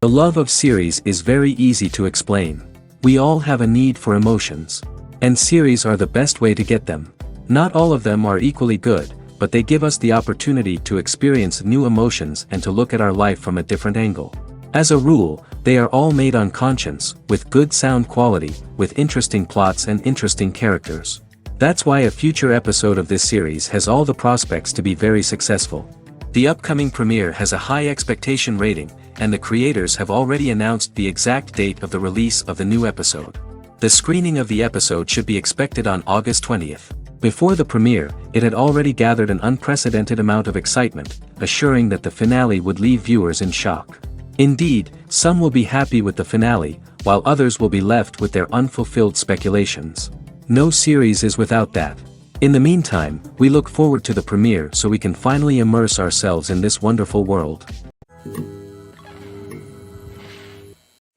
The love of series is very easy to explain. We all have a need for emotions. And series are the best way to get them. Not all of them are equally good, but they give us the opportunity to experience new emotions and to look at our life from a different angle. As a rule, they are all made on conscience, with good sound quality, with interesting plots and interesting characters. That's why a future episode of this series has all the prospects to be very successful. The upcoming premiere has a high expectation rating, and the creators have already announced the exact date of the release of the new episode. The screening of the episode should be expected on August 20th. Before the premiere, it had already gathered an unprecedented amount of excitement, assuring that the finale would leave viewers in shock. Indeed, some will be happy with the finale, while others will be left with their unfulfilled speculations. No series is without that. In the meantime, we look forward to the premiere so we can finally immerse ourselves in this wonderful world.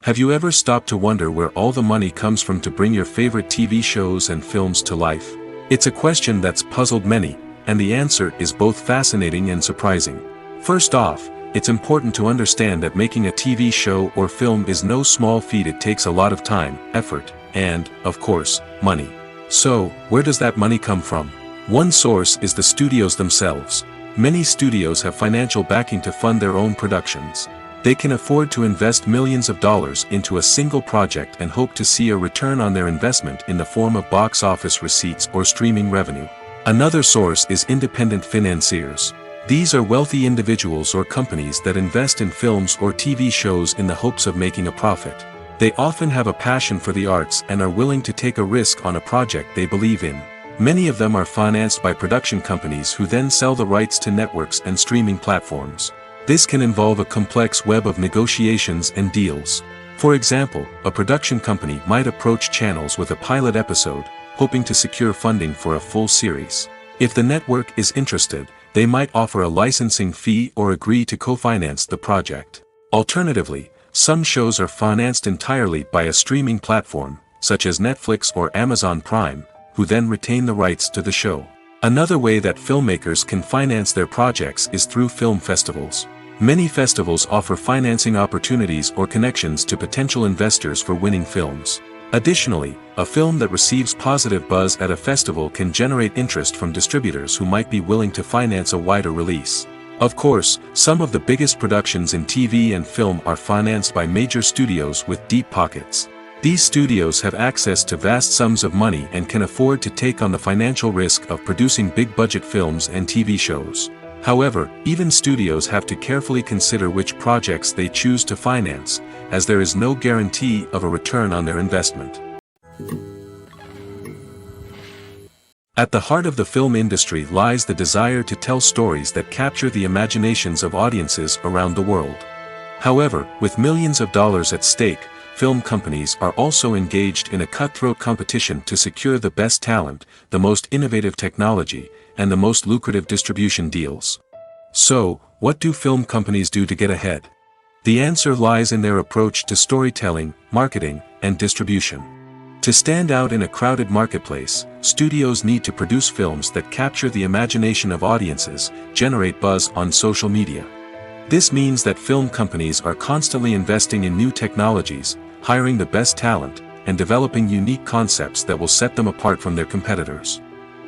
Have you ever stopped to wonder where all the money comes from to bring your favorite TV shows and films to life? It's a question that's puzzled many, and the answer is both fascinating and surprising. First off, it's important to understand that making a TV show or film is no small feat. It takes a lot of time, effort, and, of course, money. So, where does that money come from? One source is the studios themselves. Many studios have financial backing to fund their own productions. They can afford to invest millions of dollars into a single project and hope to see a return on their investment in the form of box office receipts or streaming revenue. Another source is independent financiers. These are wealthy individuals or companies that invest in films or TV shows in the hopes of making a profit. They often have a passion for the arts and are willing to take a risk on a project they believe in. Many of them are financed by production companies who then sell the rights to networks and streaming platforms. This can involve a complex web of negotiations and deals. For example, a production company might approach channels with a pilot episode, hoping to secure funding for a full series. If the network is interested, they might offer a licensing fee or agree to co-finance the project. Alternatively, some shows are financed entirely by a streaming platform, such as Netflix or Amazon Prime, who then retain the rights to the show. Another way that filmmakers can finance their projects is through film festivals. Many festivals offer financing opportunities or connections to potential investors for winning films. Additionally, a film that receives positive buzz at a festival can generate interest from distributors who might be willing to finance a wider release. Of course, some of the biggest productions in TV and film are financed by major studios with deep pockets. These studios have access to vast sums of money and can afford to take on the financial risk of producing big-budget films and TV shows. However, even studios have to carefully consider which projects they choose to finance, as there is no guarantee of a return on their investment. At the heart of the film industry lies the desire to tell stories that capture the imaginations of audiences around the world. However, with millions of dollars at stake, film companies are also engaged in a cutthroat competition to secure the best talent, the most innovative technology, and the most lucrative distribution deals. So, what do film companies do to get ahead? The answer lies in their approach to storytelling, marketing, and distribution. To stand out in a crowded marketplace, studios need to produce films that capture the imagination of audiences, generate buzz on social media. This means that film companies are constantly investing in new technologies, hiring the best talent, and developing unique concepts that will set them apart from their competitors.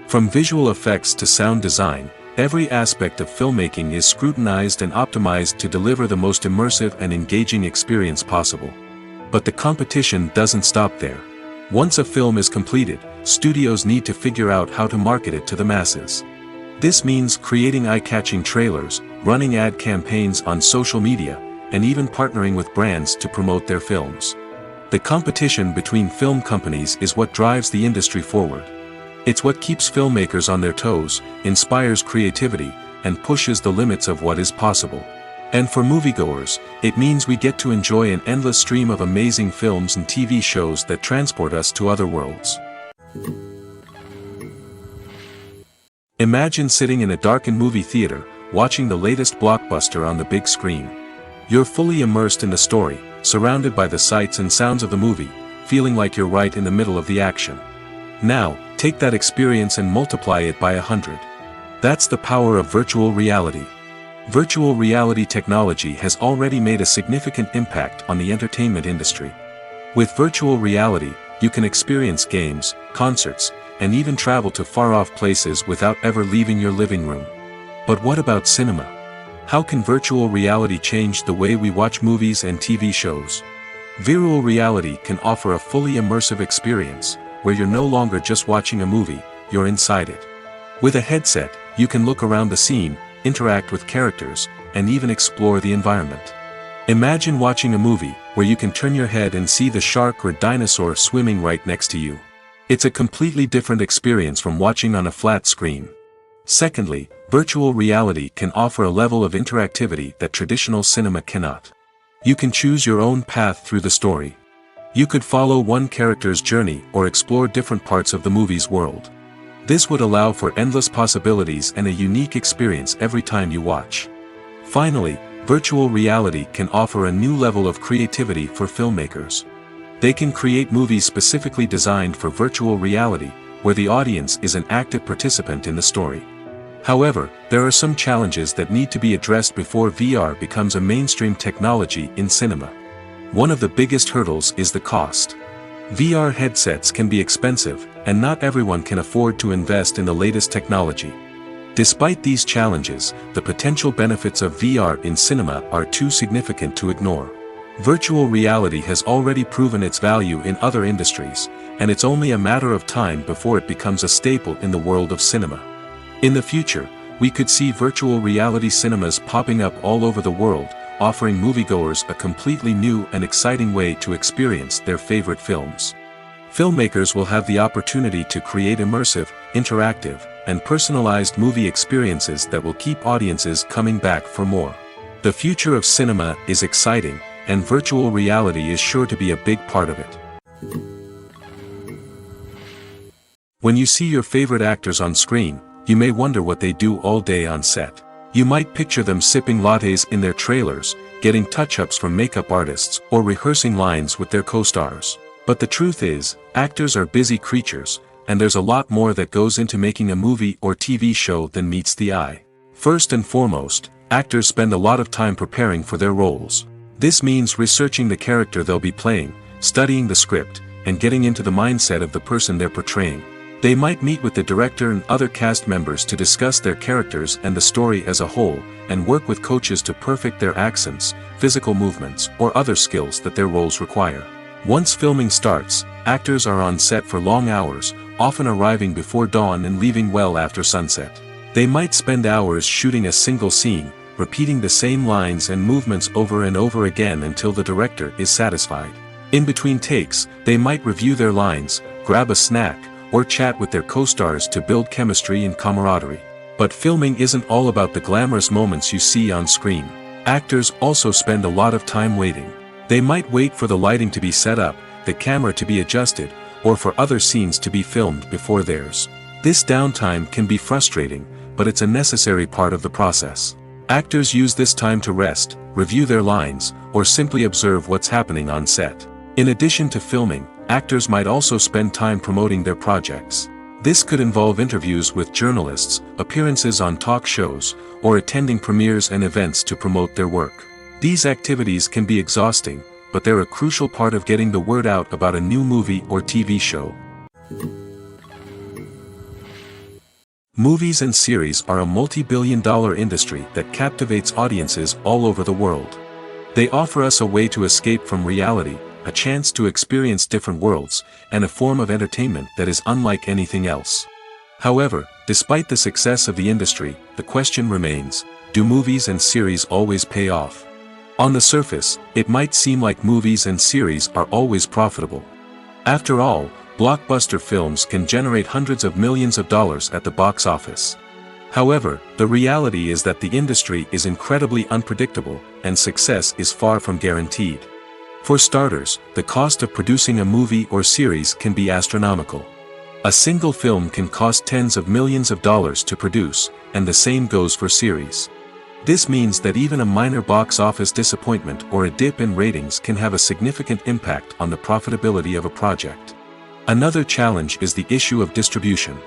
From visual effects to sound design, every aspect of filmmaking is scrutinized and optimized to deliver the most immersive and engaging experience possible. But the competition doesn't stop there. Once a film is completed, studios need to figure out how to market it to the masses. This means creating eye-catching trailers, running ad campaigns on social media, and even partnering with brands to promote their films. The competition between film companies is what drives the industry forward. It's what keeps filmmakers on their toes, inspires creativity, and pushes the limits of what is possible. And for moviegoers, it means we get to enjoy an endless stream of amazing films and TV shows that transport us to other worlds. Imagine sitting in a darkened movie theater, watching the latest blockbuster on the big screen. You're fully immersed in the story, surrounded by the sights and sounds of the movie, feeling like you're right in the middle of the action. Now, take that experience and multiply it by 100. That's the power of virtual reality. Virtual reality technology has already made a significant impact on the entertainment industry. With virtual reality, you can experience games, concerts, and even travel to far-off places without ever leaving your living room. But what about cinema? How can virtual reality change the way we watch movies and TV shows? Virtual reality can offer a fully immersive experience, where you're no longer just watching a movie, you're inside it. With a headset, you can look around the scene, interact with characters, and even explore the environment. Imagine watching a movie, where you can turn your head and see the shark or dinosaur swimming right next to you. It's a completely different experience from watching on a flat screen. Secondly, virtual reality can offer a level of interactivity that traditional cinema cannot. You can choose your own path through the story. You could follow one character's journey or explore different parts of the movie's world. This would allow for endless possibilities and a unique experience every time you watch. Finally, virtual reality can offer a new level of creativity for filmmakers. They can create movies specifically designed for virtual reality, where the audience is an active participant in the story. However, there are some challenges that need to be addressed before VR becomes a mainstream technology in cinema. One of the biggest hurdles is the cost. VR headsets can be expensive, and not everyone can afford to invest in the latest technology. Despite these challenges, the potential benefits of VR in cinema are too significant to ignore. Virtual reality has already proven its value in other industries, and it's only a matter of time before it becomes a staple in the world of cinema. In the future, we could see virtual reality cinemas popping up all over the world, offering moviegoers a completely new and exciting way to experience their favorite films. Filmmakers will have the opportunity to create immersive, interactive, and personalized movie experiences that will keep audiences coming back for more. The future of cinema is exciting, and virtual reality is sure to be a big part of it. When you see your favorite actors on screen, you may wonder what they do all day on set. You might picture them sipping lattes in their trailers, getting touch-ups from makeup artists, or rehearsing lines with their co-stars. But the truth is, actors are busy creatures, and there's a lot more that goes into making a movie or TV show than meets the eye. First and foremost, actors spend a lot of time preparing for their roles. This means researching the character they'll be playing, studying the script, and getting into the mindset of the person they're portraying. They might meet with the director and other cast members to discuss their characters and the story as a whole, and work with coaches to perfect their accents, physical movements, or other skills that their roles require. Once filming starts, actors are on set for long hours, often arriving before dawn and leaving well after sunset. They might spend hours shooting a single scene, repeating the same lines and movements over and over again until the director is satisfied. In between takes, they might review their lines, grab a snack, or chat with their co-stars to build chemistry and camaraderie. But filming isn't all about the glamorous moments you see on screen. Actors also spend a lot of time waiting. They might wait for the lighting to be set up, the camera to be adjusted, or for other scenes to be filmed before theirs. This downtime can be frustrating, but it's a necessary part of the process. Actors use this time to rest, review their lines, or simply observe what's happening on set. In addition to filming, actors might also spend time promoting their projects. This could involve interviews with journalists, appearances on talk shows, or attending premieres and events to promote their work. These activities can be exhausting, but they're a crucial part of getting the word out about a new movie or TV show. Movies and series are a multi-billion-dollar industry that captivates audiences all over the world. They offer us a way to escape from reality, a chance to experience different worlds, and a form of entertainment that is unlike anything else. However, despite the success of the industry, the question remains, do movies and series always pay off? On the surface, it might seem like movies and series are always profitable. After all, blockbuster films can generate hundreds of millions of dollars at the box office. However, the reality is that the industry is incredibly unpredictable, and success is far from guaranteed. For starters, the cost of producing a movie or series can be astronomical. A single film can cost tens of millions of dollars to produce, and the same goes for series. This means that even a minor box office disappointment or a dip in ratings can have a significant impact on the profitability of a project. Another challenge is the issue of distribution.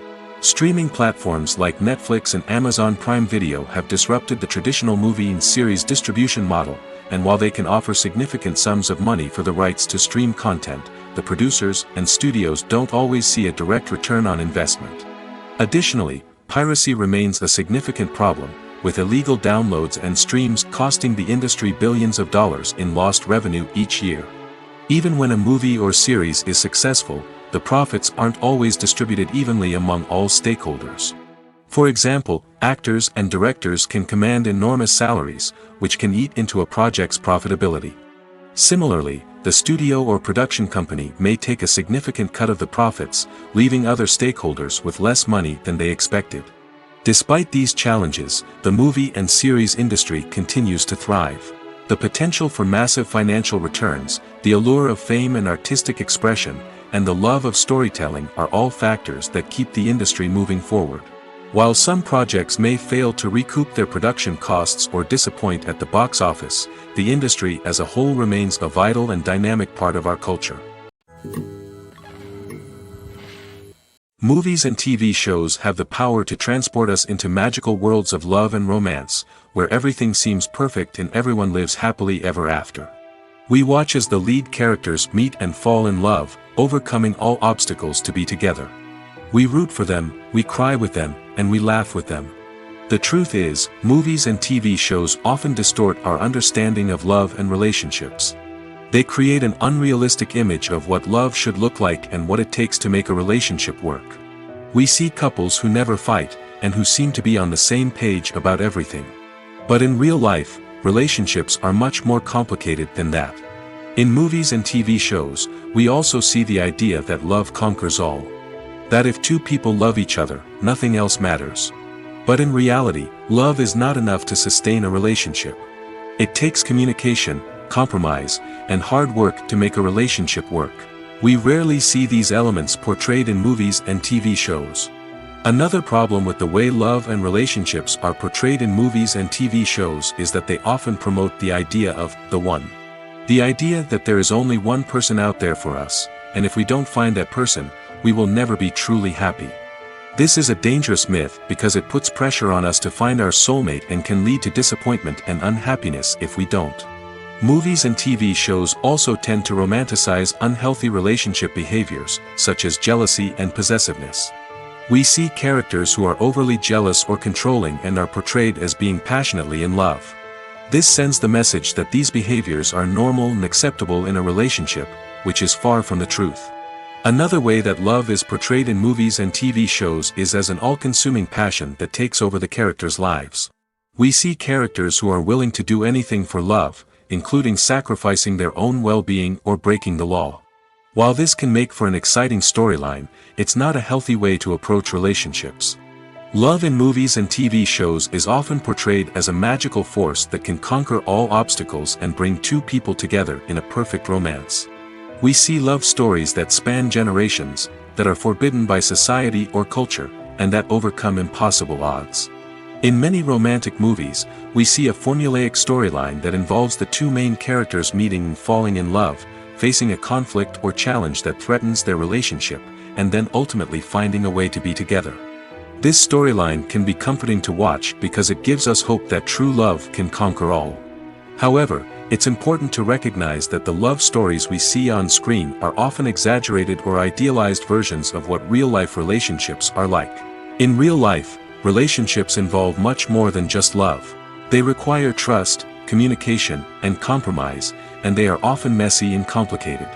Streaming platforms like Netflix and Amazon Prime Video have disrupted the traditional movie and series distribution model, and while they can offer significant sums of money for the rights to stream content, the producers and studios don't always see a direct return on investment. Additionally, piracy remains a significant problem, with illegal downloads and streams costing the industry billions of dollars in lost revenue each year. Even when a movie or series is successful, the profits aren't always distributed evenly among all stakeholders. For example, actors and directors can command enormous salaries, which can eat into a project's profitability. Similarly, the studio or production company may take a significant cut of the profits, leaving other stakeholders with less money than they expected. Despite these challenges, the movie and series industry continues to thrive. The potential for massive financial returns, the allure of fame and artistic expression, and the love of storytelling are all factors that keep the industry moving forward. While some projects may fail to recoup their production costs or disappoint at the box office, the industry as a whole remains a vital and dynamic part of our culture. Movies and TV shows have the power to transport us into magical worlds of love and romance, where everything seems perfect and everyone lives happily ever after. We watch as the lead characters meet and fall in love, overcoming all obstacles to be together. We root for them, we cry with them, and we laugh with them. The truth is, movies and TV shows often distort our understanding of love and relationships. They create an unrealistic image of what love should look like and what it takes to make a relationship work. We see couples who never fight, and who seem to be on the same page about everything. But in real life, relationships are much more complicated than that. In movies and TV shows, we also see the idea that love conquers all. That if two people love each other, nothing else matters. But in reality, love is not enough to sustain a relationship. It takes communication, compromise, and hard work to make a relationship work. We rarely see these elements portrayed in movies and TV shows. Another problem with the way love and relationships are portrayed in movies and TV shows is that they often promote the idea of the one. The idea that there is only one person out there for us, and if we don't find that person, we will never be truly happy. This is a dangerous myth because it puts pressure on us to find our soulmate and can lead to disappointment and unhappiness if we don't. Movies and TV shows also tend to romanticize unhealthy relationship behaviors, such as jealousy and possessiveness. We see characters who are overly jealous or controlling and are portrayed as being passionately in love. This sends the message that these behaviors are normal and acceptable in a relationship, which is far from the truth. Another way that love is portrayed in movies and TV shows is as an all-consuming passion that takes over the characters' lives. We see characters who are willing to do anything for love, including sacrificing their own well-being or breaking the law. While this can make for an exciting storyline, it's not a healthy way to approach relationships. Love in movies and TV shows is often portrayed as a magical force that can conquer all obstacles and bring two people together in a perfect romance. We see love stories that span generations, that are forbidden by society or culture, and that overcome impossible odds. In many romantic movies, we see a formulaic storyline that involves the two main characters meeting and falling in love, facing a conflict or challenge that threatens their relationship, and then ultimately finding a way to be together. This storyline can be comforting to watch because it gives us hope that true love can conquer all. However, it's important to recognize that the love stories we see on screen are often exaggerated or idealized versions of what real-life relationships are like. In real life, relationships involve much more than just love. They require trust, communication, and compromise, and they are often messy and complicated.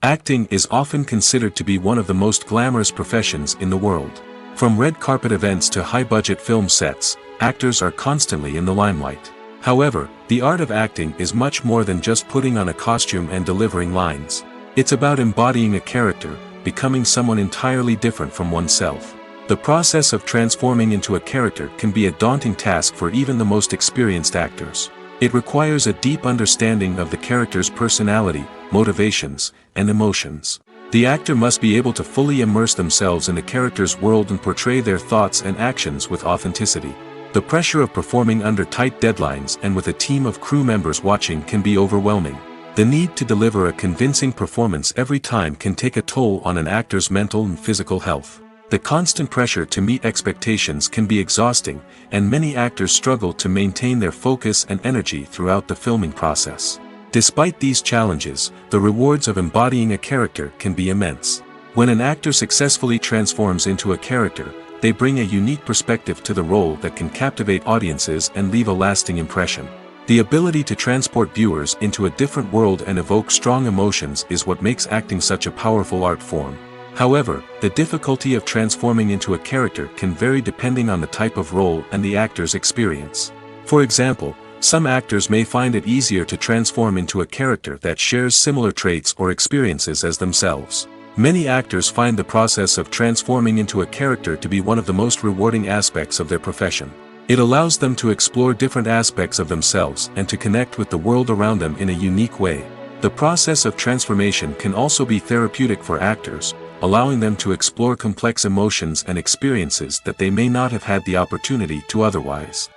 Acting is often considered to be one of the most glamorous professions in the world. From red carpet events to high-budget film sets, actors are constantly in the limelight. However, the art of acting is much more than just putting on a costume and delivering lines. It's about embodying a character, becoming someone entirely different from oneself. The process of transforming into a character can be a daunting task for even the most experienced actors. It requires a deep understanding of the character's personality, motivations, and emotions. The actor must be able to fully immerse themselves in the character's world and portray their thoughts and actions with authenticity. The pressure of performing under tight deadlines and with a team of crew members watching can be overwhelming. The need to deliver a convincing performance every time can take a toll on an actor's mental and physical health. The constant pressure to meet expectations can be exhausting, and many actors struggle to maintain their focus and energy throughout the filming process. Despite these challenges, the rewards of embodying a character can be immense. When an actor successfully transforms into a character, they bring a unique perspective to the role that can captivate audiences and leave a lasting impression. The ability to transport viewers into a different world and evoke strong emotions is what makes acting such a powerful art form. However, the difficulty of transforming into a character can vary depending on the type of role and the actor's experience. For example, some actors may find it easier to transform into a character that shares similar traits or experiences as themselves. Many actors find the process of transforming into a character to be one of the most rewarding aspects of their profession. It allows them to explore different aspects of themselves and to connect with the world around them in a unique way. The process of transformation can also be therapeutic for actors, allowing them to explore complex emotions and experiences that they may not have had the opportunity to otherwise.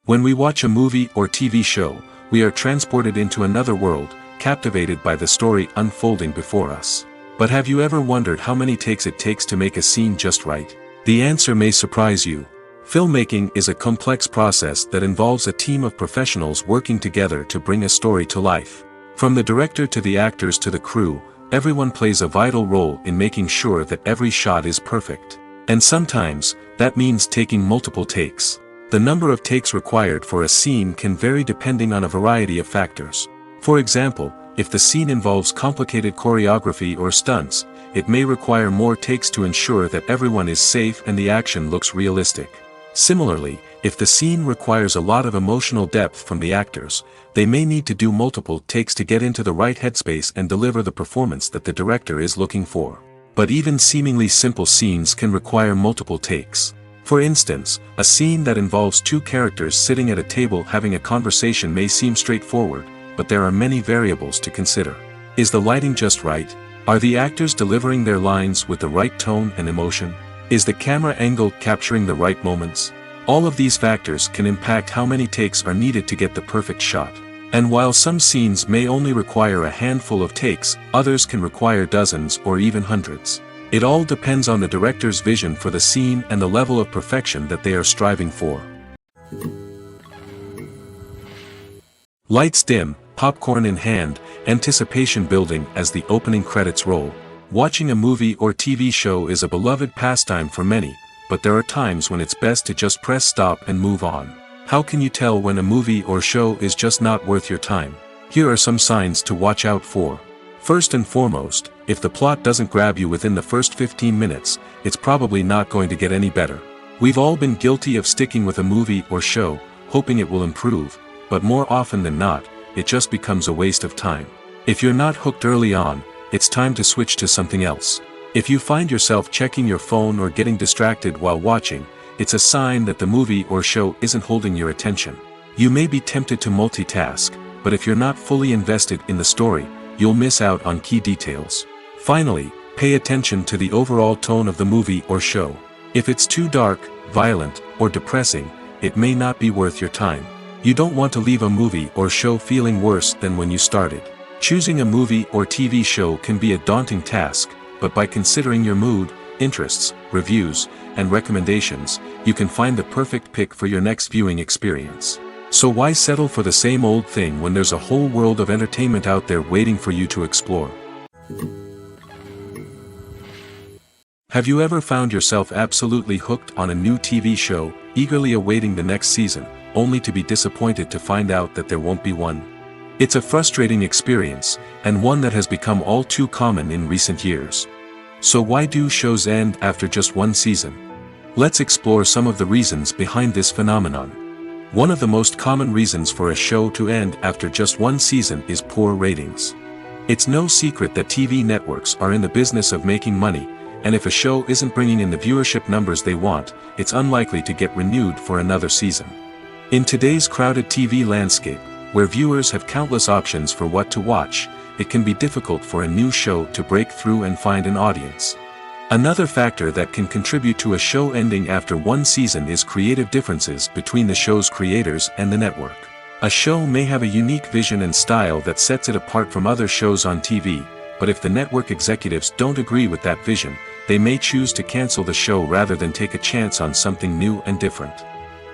When we watch a movie or TV show, we are transported into another world, captivated by the story unfolding before us. But have you ever wondered how many takes it takes to make a scene just right? The answer may surprise you. Filmmaking is a complex process that involves a team of professionals working together to bring a story to life. From the director to the actors to the crew, everyone plays a vital role in making sure that every shot is perfect. And sometimes, that means taking multiple takes. The number of takes required for a scene can vary depending on a variety of factors. For example, if the scene involves complicated choreography or stunts, it may require more takes to ensure that everyone is safe and the action looks realistic. Similarly, if the scene requires a lot of emotional depth from the actors, they may need to do multiple takes to get into the right headspace and deliver the performance that the director is looking for. But even seemingly simple scenes can require multiple takes. For instance, a scene that involves two characters sitting at a table having a conversation may seem straightforward, but there are many variables to consider. Is the lighting just right? Are the actors delivering their lines with the right tone and emotion? Is the camera angle capturing the right moments? All of these factors can impact how many takes are needed to get the perfect shot. And while some scenes may only require a handful of takes, others can require dozens or even hundreds. It all depends on the director's vision for the scene and the level of perfection that they are striving for. Lights dim, popcorn in hand, anticipation building as the opening credits roll. Watching a movie or TV show is a beloved pastime for many, but there are times when it's best to just press stop and move on. How can you tell when a movie or show is just not worth your time? Here are some signs to watch out for. First and foremost, if the plot doesn't grab you within the first 15 minutes, it's probably not going to get any better. We've all been guilty of sticking with a movie or show, hoping it will improve, but more often than not, it just becomes a waste of time. If you're not hooked early on, it's time to switch to something else. If you find yourself checking your phone or getting distracted while watching, it's a sign that the movie or show isn't holding your attention. You may be tempted to multitask, but if you're not fully invested in the story, you'll miss out on key details. Finally, pay attention to the overall tone of the movie or show. If it's too dark, violent, or depressing, it may not be worth your time. You don't want to leave a movie or show feeling worse than when you started. Choosing a movie or TV show can be a daunting task, but by considering your mood, interests, reviews, and recommendations, you can find the perfect pick for your next viewing experience. So why settle for the same old thing when there's a whole world of entertainment out there waiting for you to explore? Have you ever found yourself absolutely hooked on a new TV show, eagerly awaiting the next season, only to be disappointed to find out that there won't be one? It's a frustrating experience, and one that has become all too common in recent years. So why do shows end after just one season? Let's explore some of the reasons behind this phenomenon. One of the most common reasons for a show to end after just one season is poor ratings. It's no secret that TV networks are in the business of making money, and if a show isn't bringing in the viewership numbers they want, it's unlikely to get renewed for another season. In today's crowded TV landscape, where viewers have countless options for what to watch, it can be difficult for a new show to break through and find an audience. Another factor that can contribute to a show ending after one season is creative differences between the show's creators and the network. A show may have a unique vision and style that sets it apart from other shows on TV, but if the network executives don't agree with that vision, they may choose to cancel the show rather than take a chance on something new and different.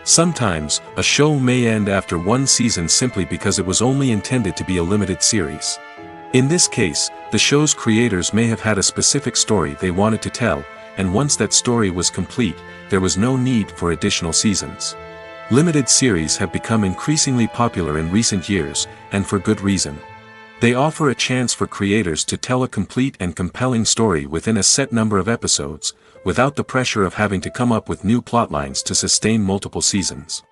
Sometimes, a show may end after one season simply because it was only intended to be a limited series. In this case, the show's creators may have had a specific story they wanted to tell, and once that story was complete, there was no need for additional seasons. Limited series have become increasingly popular in recent years, and for good reason. They offer a chance for creators to tell a complete and compelling story within a set number of episodes, without the pressure of having to come up with new plotlines to sustain multiple seasons.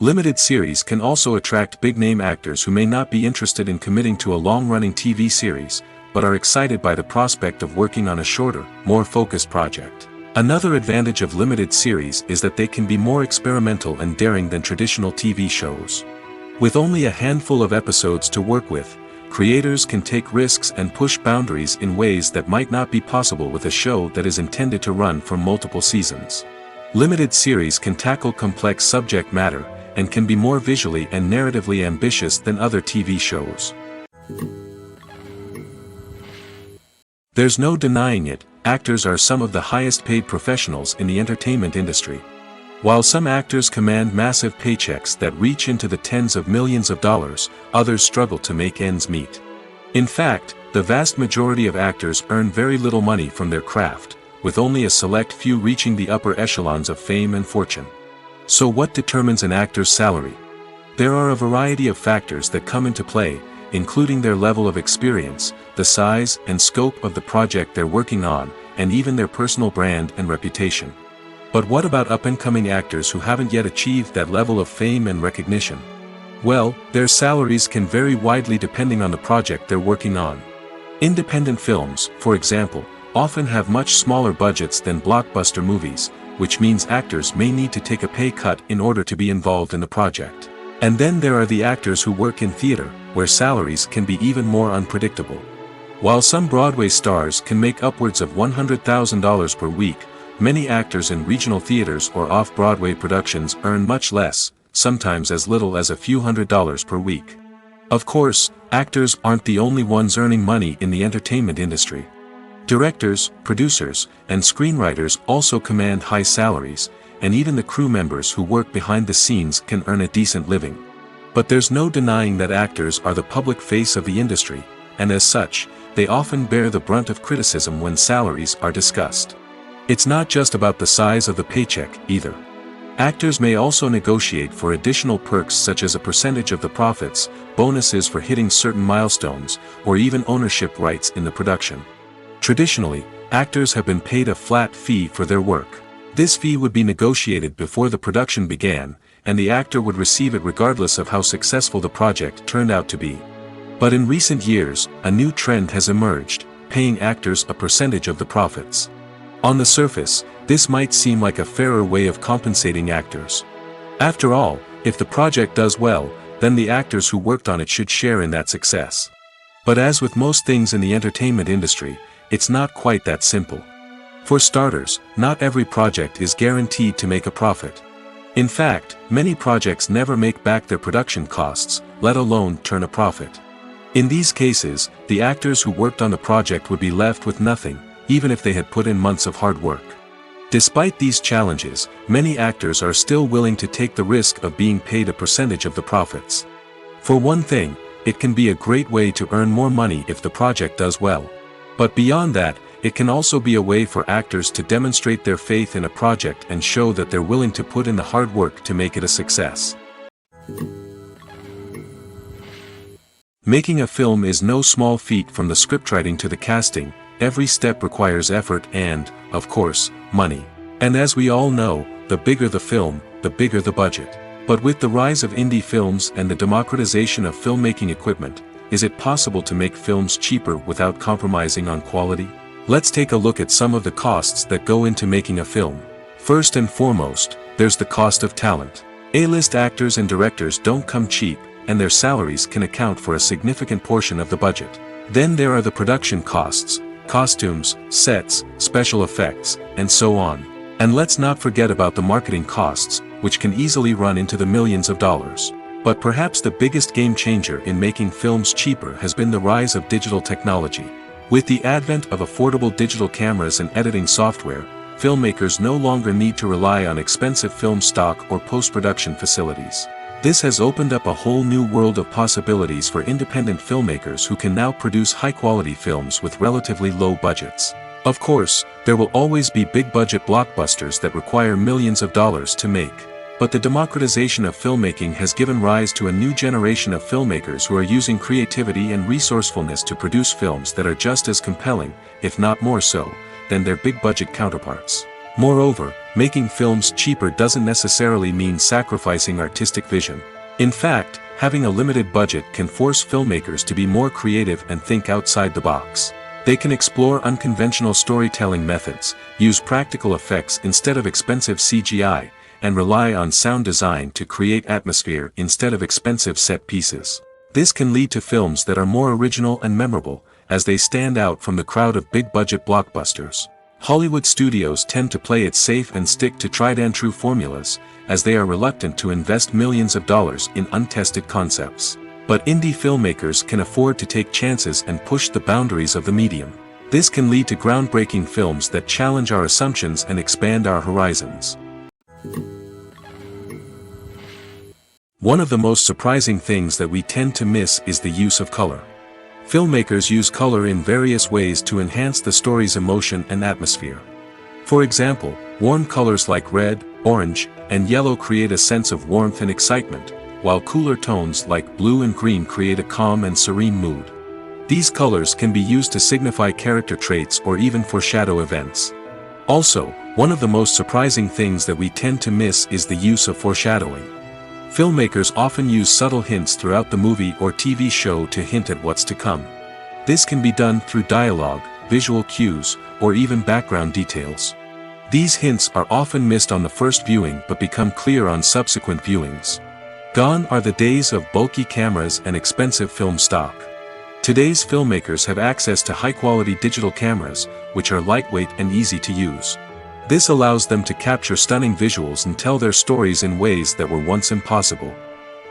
Limited series can also attract big-name actors who may not be interested in committing to a long-running TV series, but are excited by the prospect of working on a shorter, more focused project. Another advantage of limited series is that they can be more experimental and daring than traditional TV shows. With only a handful of episodes to work with, creators can take risks and push boundaries in ways that might not be possible with a show that is intended to run for multiple seasons. Limited series can tackle complex subject matter, and can be more visually and narratively ambitious than other TV shows. There's no denying it, actors are some of the highest paid professionals in the entertainment industry. While some actors command massive paychecks that reach into the tens of millions of dollars, others struggle to make ends meet. In fact, the vast majority of actors earn very little money from their craft, with only a select few reaching the upper echelons of fame and fortune. So what determines an actor's salary? There are a variety of factors that come into play, including their level of experience, the size and scope of the project they're working on, and even their personal brand and reputation. But what about up-and-coming actors who haven't yet achieved that level of fame and recognition? Well, their salaries can vary widely depending on the project they're working on. Independent films, for example, often have much smaller budgets than blockbuster movies, which means actors may need to take a pay cut in order to be involved in the project. And then there are the actors who work in theater, where salaries can be even more unpredictable. While some Broadway stars can make upwards of $100,000 per week, many actors in regional theaters or off-Broadway productions earn much less, sometimes as little as a few $100s per week. Of course, actors aren't the only ones earning money in the entertainment industry. Directors, producers, and screenwriters also command high salaries, and even the crew members who work behind the scenes can earn a decent living. But there's no denying that actors are the public face of the industry, and as such, they often bear the brunt of criticism when salaries are discussed. It's not just about the size of the paycheck, either. Actors may also negotiate for additional perks such as a percentage of the profits, bonuses for hitting certain milestones, or even ownership rights in the production. Traditionally, actors have been paid a flat fee for their work. This fee would be negotiated before the production began, and the actor would receive it regardless of how successful the project turned out to be. But in recent years, a new trend has emerged, paying actors a percentage of the profits. On the surface, this might seem like a fairer way of compensating actors. After all, if the project does well, then the actors who worked on it should share in that success. But as with most things in the entertainment industry, it's not quite that simple. For starters, not every project is guaranteed to make a profit. In fact, many projects never make back their production costs, let alone turn a profit. In these cases, the actors who worked on the project would be left with nothing, even if they had put in months of hard work. Despite these challenges, many actors are still willing to take the risk of being paid a percentage of the profits. For one thing, it can be a great way to earn more money if the project does well. But beyond that, it can also be a way for actors to demonstrate their faith in a project and show that they're willing to put in the hard work to make it a success. Making a film is no small feat. From the scriptwriting to the casting, every step requires effort and, of course, money. And as we all know, the bigger the film, the bigger the budget. But with the rise of indie films and the democratization of filmmaking equipment, is it possible to make films cheaper without compromising on quality? Let's take a look at some of the costs that go into making a film. First and foremost, there's the cost of talent. A-list actors and directors don't come cheap, and their salaries can account for a significant portion of the budget. Then there are the production costs, costumes, sets, special effects, and so on. And let's not forget about the marketing costs, which can easily run into the millions of dollars. But perhaps the biggest game changer in making films cheaper has been the rise of digital technology. With the advent of affordable digital cameras and editing software, filmmakers no longer need to rely on expensive film stock or post-production facilities. This has opened up a whole new world of possibilities for independent filmmakers who can now produce high-quality films with relatively low budgets. Of course, there will always be big-budget blockbusters that require millions of dollars to make. But the democratization of filmmaking has given rise to a new generation of filmmakers who are using creativity and resourcefulness to produce films that are just as compelling, if not more so, than their big-budget counterparts. Moreover, making films cheaper doesn't necessarily mean sacrificing artistic vision. In fact, having a limited budget can force filmmakers to be more creative and think outside the box. They can explore unconventional storytelling methods, use practical effects instead of expensive CGI, and rely on sound design to create atmosphere instead of expensive set pieces. This can lead to films that are more original and memorable, as they stand out from the crowd of big-budget blockbusters. Hollywood studios tend to play it safe and stick to tried-and-true formulas, as they are reluctant to invest millions of dollars in untested concepts. But indie filmmakers can afford to take chances and push the boundaries of the medium. This can lead to groundbreaking films that challenge our assumptions and expand our horizons. One of the most surprising things that we tend to miss is the use of color. Filmmakers use color in various ways to enhance the story's emotion and atmosphere. For example, warm colors like red, orange, and yellow create a sense of warmth and excitement, while cooler tones like blue and green create a calm and serene mood. These colors can be used to signify character traits or even foreshadow events. Also, one of the most surprising things that we tend to miss is the use of foreshadowing. Filmmakers often use subtle hints throughout the movie or TV show to hint at what's to come. This can be done through dialogue, visual cues, or even background details. These hints are often missed on the first viewing but become clear on subsequent viewings. Gone are the days of bulky cameras and expensive film stock. Today's filmmakers have access to high-quality digital cameras, which are lightweight and easy to use. This allows them to capture stunning visuals and tell their stories in ways that were once impossible.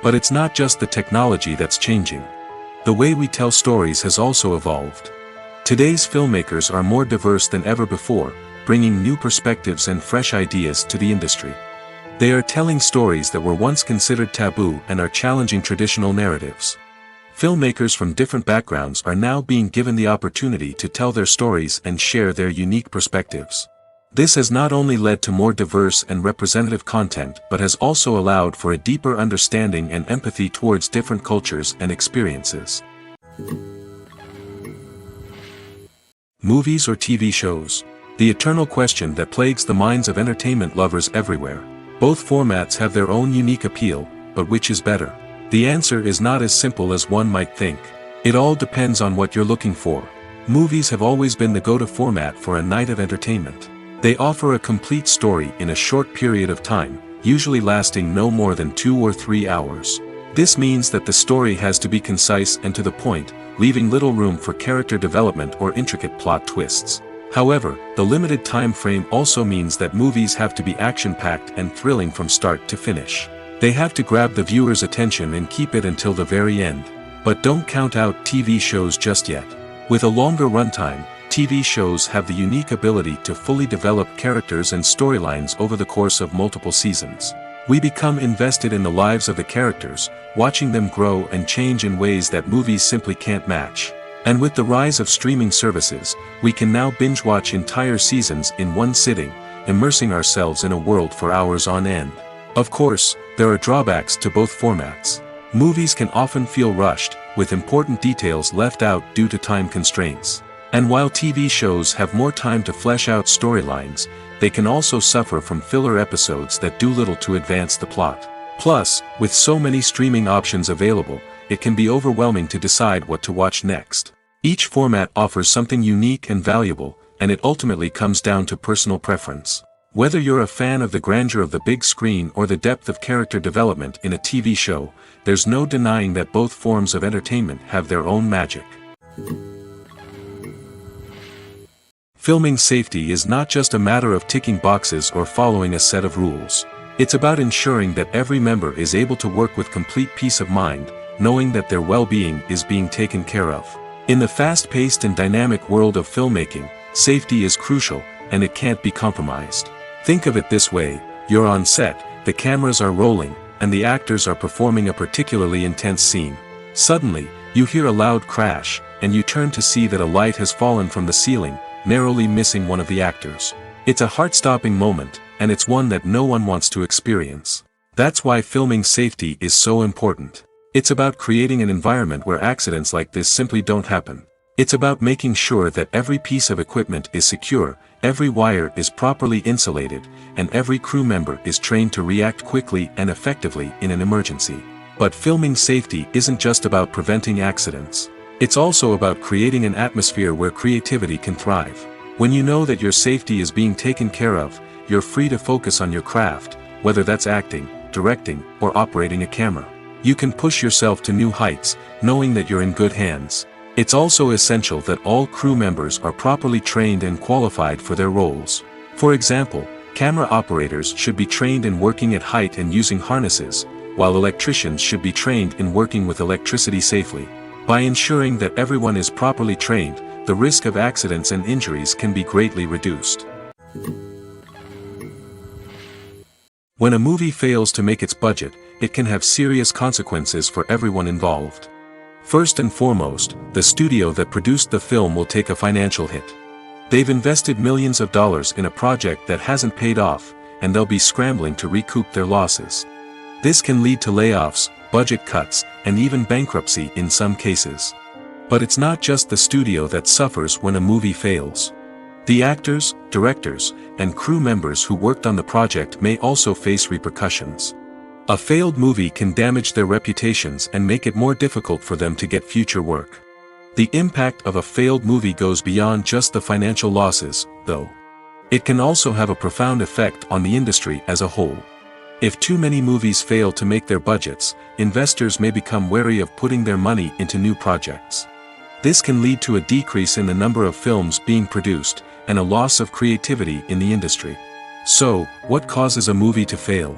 But it's not just the technology that's changing. The way we tell stories has also evolved. Today's filmmakers are more diverse than ever before, bringing new perspectives and fresh ideas to the industry. They are telling stories that were once considered taboo and are challenging traditional narratives. Filmmakers from different backgrounds are now being given the opportunity to tell their stories and share their unique perspectives. This has not only led to more diverse and representative content but has also allowed for a deeper understanding and empathy towards different cultures and experiences. Movies or TV shows? The eternal question that plagues the minds of entertainment lovers everywhere. Both formats have their own unique appeal, but which is better? The answer is not as simple as one might think. It all depends on what you're looking for. Movies have always been the go-to format for a night of entertainment. They offer a complete story in a short period of time, usually lasting no more than 2 or 3 hours. This means that the story has to be concise and to the point, leaving little room for character development or intricate plot twists. However, the limited time frame also means that movies have to be action-packed and thrilling from start to finish. They have to grab the viewer's attention and keep it until the very end. But don't count out TV shows just yet. With a longer runtime, TV shows have the unique ability to fully develop characters and storylines over the course of multiple seasons. We become invested in the lives of the characters, watching them grow and change in ways that movies simply can't match. And with the rise of streaming services, we can now binge-watch entire seasons in one sitting, immersing ourselves in a world for hours on end. Of course, there are drawbacks to both formats. Movies can often feel rushed, with important details left out due to time constraints. And while TV shows have more time to flesh out storylines, they can also suffer from filler episodes that do little to advance the plot. Plus, with so many streaming options available, it can be overwhelming to decide what to watch next. Each format offers something unique and valuable, and it ultimately comes down to personal preference. Whether you're a fan of the grandeur of the big screen or the depth of character development in a TV show, there's no denying that both forms of entertainment have their own magic. Filming safety is not just a matter of ticking boxes or following a set of rules. It's about ensuring that every member is able to work with complete peace of mind, knowing that their well-being is being taken care of. In the fast-paced and dynamic world of filmmaking, safety is crucial, and it can't be compromised. Think of it this way: you're on set, the cameras are rolling, and the actors are performing a particularly intense scene. Suddenly, you hear a loud crash, and you turn to see that a light has fallen from the ceiling, narrowly missing one of the actors. It's a heart-stopping moment, and it's one that no one wants to experience. That's why filming safety is so important. It's about creating an environment where accidents like this simply don't happen. It's about making sure that every piece of equipment is secure, every wire is properly insulated, and every crew member is trained to react quickly and effectively in an emergency. But filming safety isn't just about preventing accidents. It's also about creating an atmosphere where creativity can thrive. When you know that your safety is being taken care of, you're free to focus on your craft, whether that's acting, directing, or operating a camera. You can push yourself to new heights, knowing that you're in good hands. It's also essential that all crew members are properly trained and qualified for their roles. For example, camera operators should be trained in working at height and using harnesses, while electricians should be trained in working with electricity safely. By ensuring that everyone is properly trained, the risk of accidents and injuries can be greatly reduced. When a movie fails to make its budget, it can have serious consequences for everyone involved. First and foremost, the studio that produced the film will take a financial hit. They've invested millions of dollars in a project that hasn't paid off, and they'll be scrambling to recoup their losses. This can lead to layoffs, budget cuts, and even bankruptcy in some cases. But it's not just the studio that suffers when a movie fails. The actors, directors, and crew members who worked on the project may also face repercussions. A failed movie can damage their reputations and make it more difficult for them to get future work. The impact of a failed movie goes beyond just the financial losses, though. It can also have a profound effect on the industry as a whole. If too many movies fail to make their budgets, investors may become wary of putting their money into new projects. This can lead to a decrease in the number of films being produced, and a loss of creativity in the industry. So, what causes a movie to fail?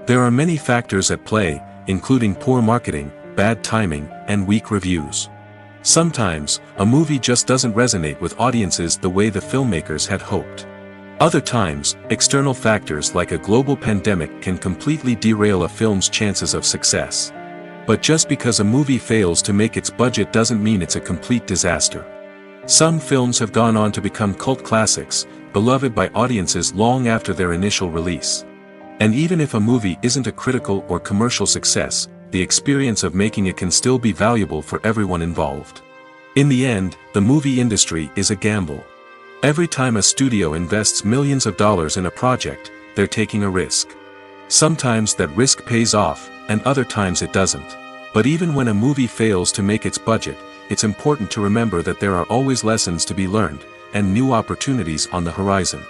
There are many factors at play, including poor marketing, bad timing, and weak reviews. Sometimes, a movie just doesn't resonate with audiences the way the filmmakers had hoped. Other times, external factors like a global pandemic can completely derail a film's chances of success. But just because a movie fails to make its budget doesn't mean it's a complete disaster. Some films have gone on to become cult classics, beloved by audiences long after their initial release. And even if a movie isn't a critical or commercial success, the experience of making it can still be valuable for everyone involved. In the end, the movie industry is a gamble. Every time a studio invests millions of dollars in a project, they're taking a risk. Sometimes that risk pays off, and other times it doesn't. But even when a movie fails to make its budget, it's important to remember that there are always lessons to be learned, and new opportunities on the horizon.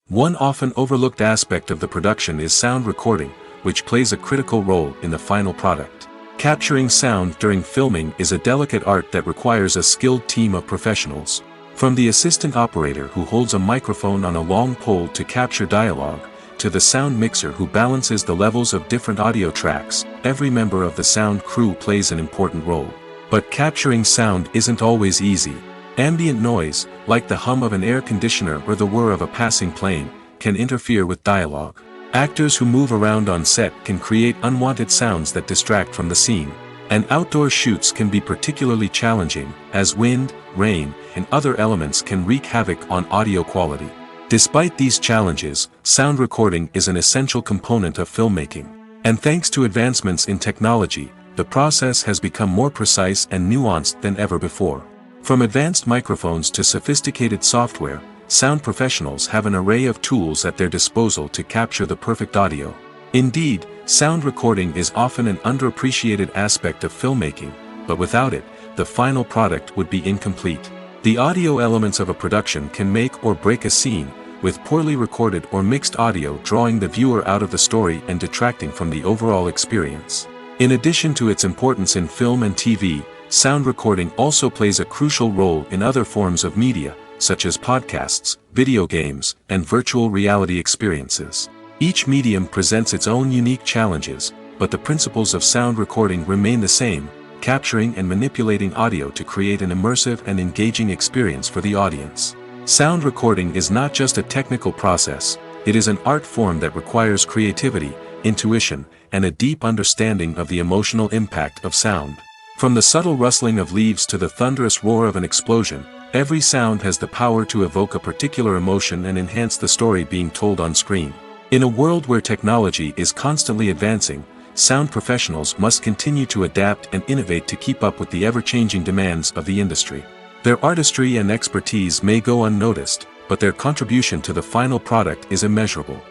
One often overlooked aspect of the production is sound recording, which plays a critical role in the final product. Capturing sound during filming is a delicate art that requires a skilled team of professionals. From the assistant operator who holds a microphone on a long pole to capture dialogue, to the sound mixer who balances the levels of different audio tracks, every member of the sound crew plays an important role. But capturing sound isn't always easy. Ambient noise, like the hum of an air conditioner or the whir of a passing plane, can interfere with dialogue. Actors who move around on set can create unwanted sounds that distract from the scene. And outdoor shoots can be particularly challenging, as wind, rain, and other elements can wreak havoc on audio quality. Despite these challenges, sound recording is an essential component of filmmaking. And thanks to advancements in technology, the process has become more precise and nuanced than ever before. From advanced microphones to sophisticated software, sound professionals have an array of tools at their disposal to capture the perfect audio. Indeed, sound recording is often an underappreciated aspect of filmmaking, but without it, the final product would be incomplete. The audio elements of a production can make or break a scene, with poorly recorded or mixed audio drawing the viewer out of the story and detracting from the overall experience. In addition to its importance in film and TV, sound recording also plays a crucial role in other forms of media, such as podcasts, video games, and virtual reality experiences. Each medium presents its own unique challenges, but the principles of sound recording remain the same, capturing and manipulating audio to create an immersive and engaging experience for the audience. Sound recording is not just a technical process, it is an art form that requires creativity, intuition, and a deep understanding of the emotional impact of sound. From the subtle rustling of leaves to the thunderous roar of an explosion, every sound has the power to evoke a particular emotion and enhance the story being told on screen. In a world where technology is constantly advancing, sound professionals must continue to adapt and innovate to keep up with the ever-changing demands of the industry. Their artistry and expertise may go unnoticed, but their contribution to the final product is immeasurable.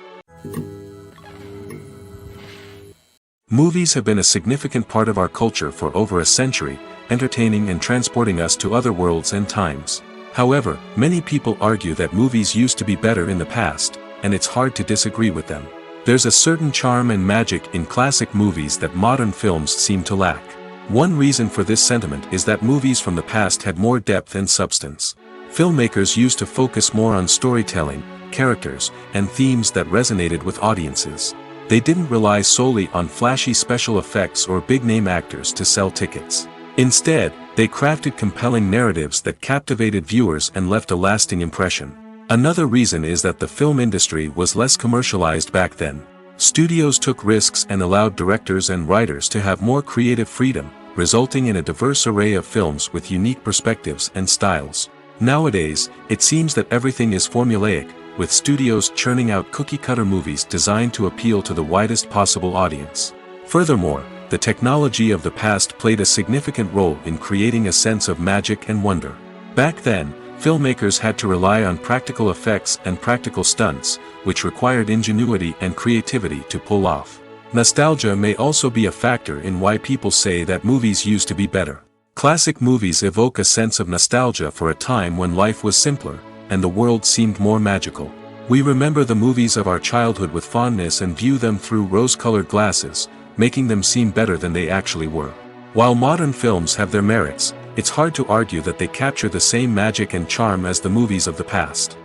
Movies have been a significant part of our culture for over a century, entertaining and transporting us to other worlds and times. However, many people argue that movies used to be better in the past, and it's hard to disagree with them. There's a certain charm and magic in classic movies that modern films seem to lack. One reason for this sentiment is that movies from the past had more depth and substance. Filmmakers used to focus more on storytelling, characters, and themes that resonated with audiences. They didn't rely solely on flashy special effects or big-name actors to sell tickets. Instead, they crafted compelling narratives that captivated viewers and left a lasting impression. Another reason is that the film industry was less commercialized back then. Studios took risks and allowed directors and writers to have more creative freedom, resulting in a diverse array of films with unique perspectives and styles. Nowadays, it seems that everything is formulaic, with studios churning out cookie-cutter movies designed to appeal to the widest possible audience. Furthermore, the technology of the past played a significant role in creating a sense of magic and wonder. Back then, filmmakers had to rely on practical effects and practical stunts, which required ingenuity and creativity to pull off. Nostalgia may also be a factor in why people say that movies used to be better. Classic movies evoke a sense of nostalgia for a time when life was simpler, and the world seemed more magical. We remember the movies of our childhood with fondness and view them through rose-colored glasses, making them seem better than they actually were. While modern films have their merits, it's hard to argue that they capture the same magic and charm as the movies of the past.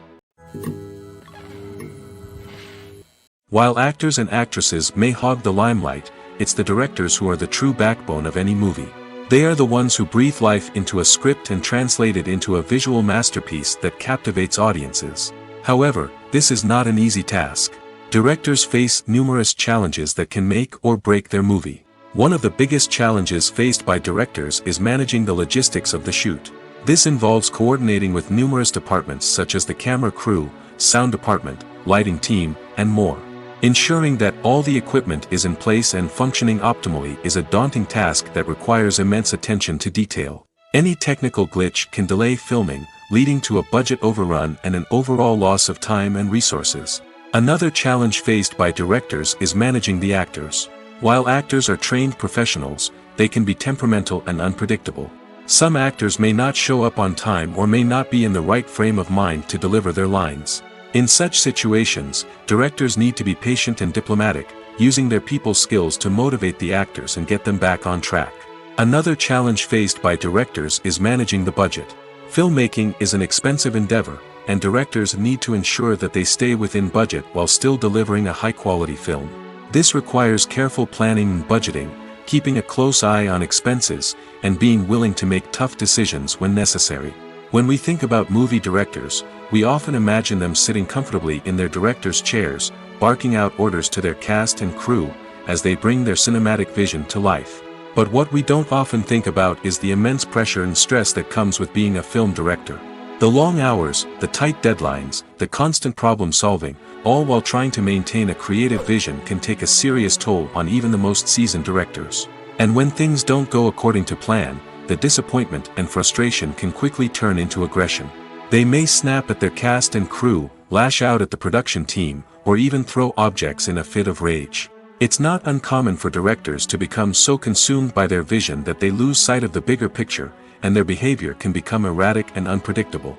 While actors and actresses may hog the limelight, it's the directors who are the true backbone of any movie. They are the ones who breathe life into a script and translate it into a visual masterpiece that captivates audiences. However, this is not an easy task. Directors face numerous challenges that can make or break their movie. One of the biggest challenges faced by directors is managing the logistics of the shoot. This involves coordinating with numerous departments such as the camera crew, sound department, lighting team, and more. Ensuring that all the equipment is in place and functioning optimally is a daunting task that requires immense attention to detail. Any technical glitch can delay filming, leading to a budget overrun and an overall loss of time and resources. Another challenge faced by directors is managing the actors. While actors are trained professionals, they can be temperamental and unpredictable. Some actors may not show up on time or may not be in the right frame of mind to deliver their lines. In such situations, directors need to be patient and diplomatic, using their people skills to motivate the actors and get them back on track. Another challenge faced by directors is managing the budget. Filmmaking is an expensive endeavor, and directors need to ensure that they stay within budget while still delivering a high-quality film. This requires careful planning and budgeting, keeping a close eye on expenses, and being willing to make tough decisions when necessary. When we think about movie directors, we often imagine them sitting comfortably in their director's chairs, barking out orders to their cast and crew, as they bring their cinematic vision to life. But what we don't often think about is the immense pressure and stress that comes with being a film director. The long hours, the tight deadlines, the constant problem-solving, all while trying to maintain a creative vision can take a serious toll on even the most seasoned directors. And when things don't go according to plan, the disappointment and frustration can quickly turn into aggression. They may snap at their cast and crew, lash out at the production team, or even throw objects in a fit of rage. It's not uncommon for directors to become so consumed by their vision that they lose sight of the bigger picture, and their behavior can become erratic and unpredictable.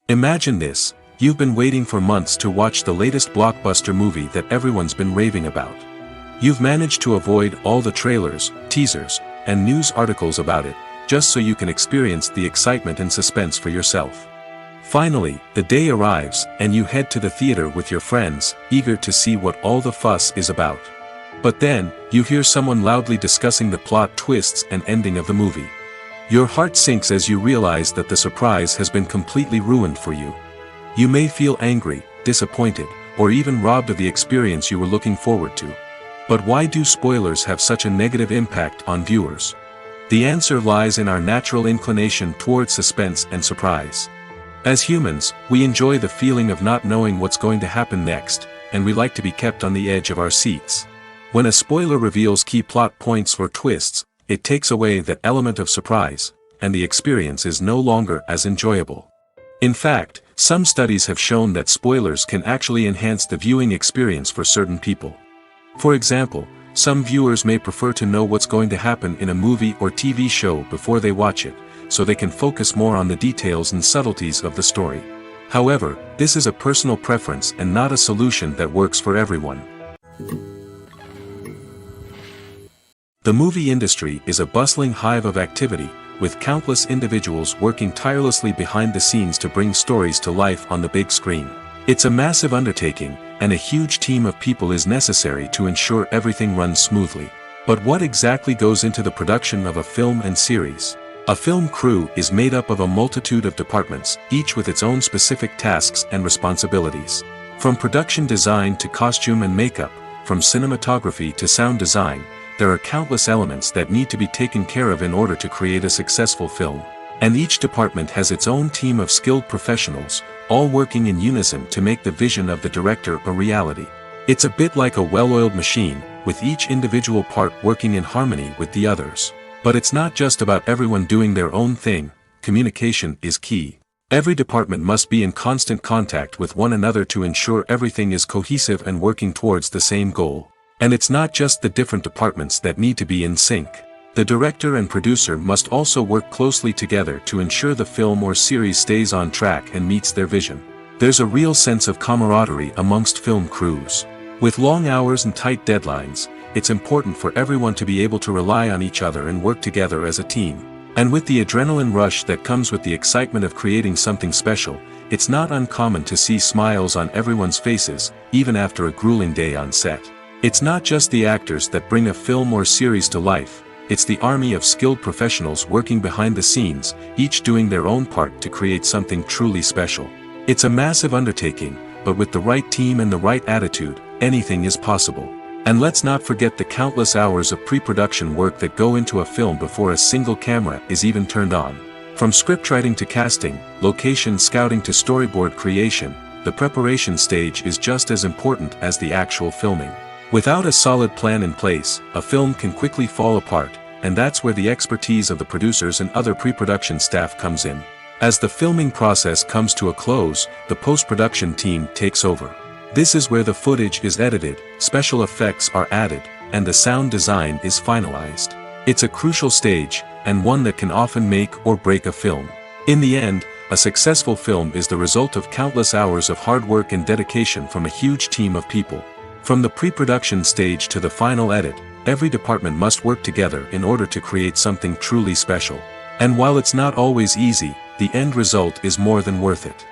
Imagine this: you've been waiting for months to watch the latest blockbuster movie that everyone's been raving about. You've managed to avoid all the trailers, teasers, and news articles about it, just so you can experience the excitement and suspense for yourself. Finally, the day arrives, and you head to the theater with your friends, eager to see what all the fuss is about. But then, you hear someone loudly discussing the plot twists and ending of the movie. Your heart sinks as you realize that the surprise has been completely ruined for you. You may feel angry, disappointed, or even robbed of the experience you were looking forward to. But why do spoilers have such a negative impact on viewers? The answer lies in our natural inclination towards suspense and surprise. As humans, we enjoy the feeling of not knowing what's going to happen next, and we like to be kept on the edge of our seats. When a spoiler reveals key plot points or twists, it takes away that element of surprise, and the experience is no longer as enjoyable. In fact, some studies have shown that spoilers can actually enhance the viewing experience for certain people. For example, some viewers may prefer to know what's going to happen in a movie or TV show before they watch it, so they can focus more on the details and subtleties of the story. However, this is a personal preference and not a solution that works for everyone. The movie industry is a bustling hive of activity, with countless individuals working tirelessly behind the scenes to bring stories to life on the big screen. It's a massive undertaking, and a huge team of people is necessary to ensure everything runs smoothly. But what exactly goes into the production of a film and series? A film crew is made up of a multitude of departments, each with its own specific tasks and responsibilities. From production design to costume and makeup, from cinematography to sound design, there are countless elements that need to be taken care of in order to create a successful film. And each department has its own team of skilled professionals, all working in unison to make the vision of the director a reality. It's a bit like a well-oiled machine, with each individual part working in harmony with the others. But it's not just about everyone doing their own thing. Communication is key. Every department must be in constant contact with one another to ensure everything is cohesive and working towards the same goal. And it's not just the different departments that need to be in sync. The director and producer must also work closely together to ensure the film or series stays on track and meets their vision. There's a real sense of camaraderie amongst film crews. With long hours and tight deadlines, it's important for everyone to be able to rely on each other and work together as a team. And with the adrenaline rush that comes with the excitement of creating something special, it's not uncommon to see smiles on everyone's faces, even after a grueling day on set. It's not just the actors that bring a film or series to life, it's the army of skilled professionals working behind the scenes, each doing their own part to create something truly special. It's a massive undertaking, but with the right team and the right attitude, anything is possible. And let's not forget the countless hours of pre-production work that go into a film before a single camera is even turned on. From scriptwriting to casting, location scouting to storyboard creation, the preparation stage is just as important as the actual filming. Without a solid plan in place, a film can quickly fall apart, and that's where the expertise of the producers and other pre-production staff comes in. As the filming process comes to a close, the post-production team takes over. This is where the footage is edited, special effects are added, and the sound design is finalized. It's a crucial stage, and one that can often make or break a film. In the end, a successful film is the result of countless hours of hard work and dedication from a huge team of people. From the pre-production stage to the final edit, every department must work together in order to create something truly special. And while it's not always easy, the end result is more than worth it.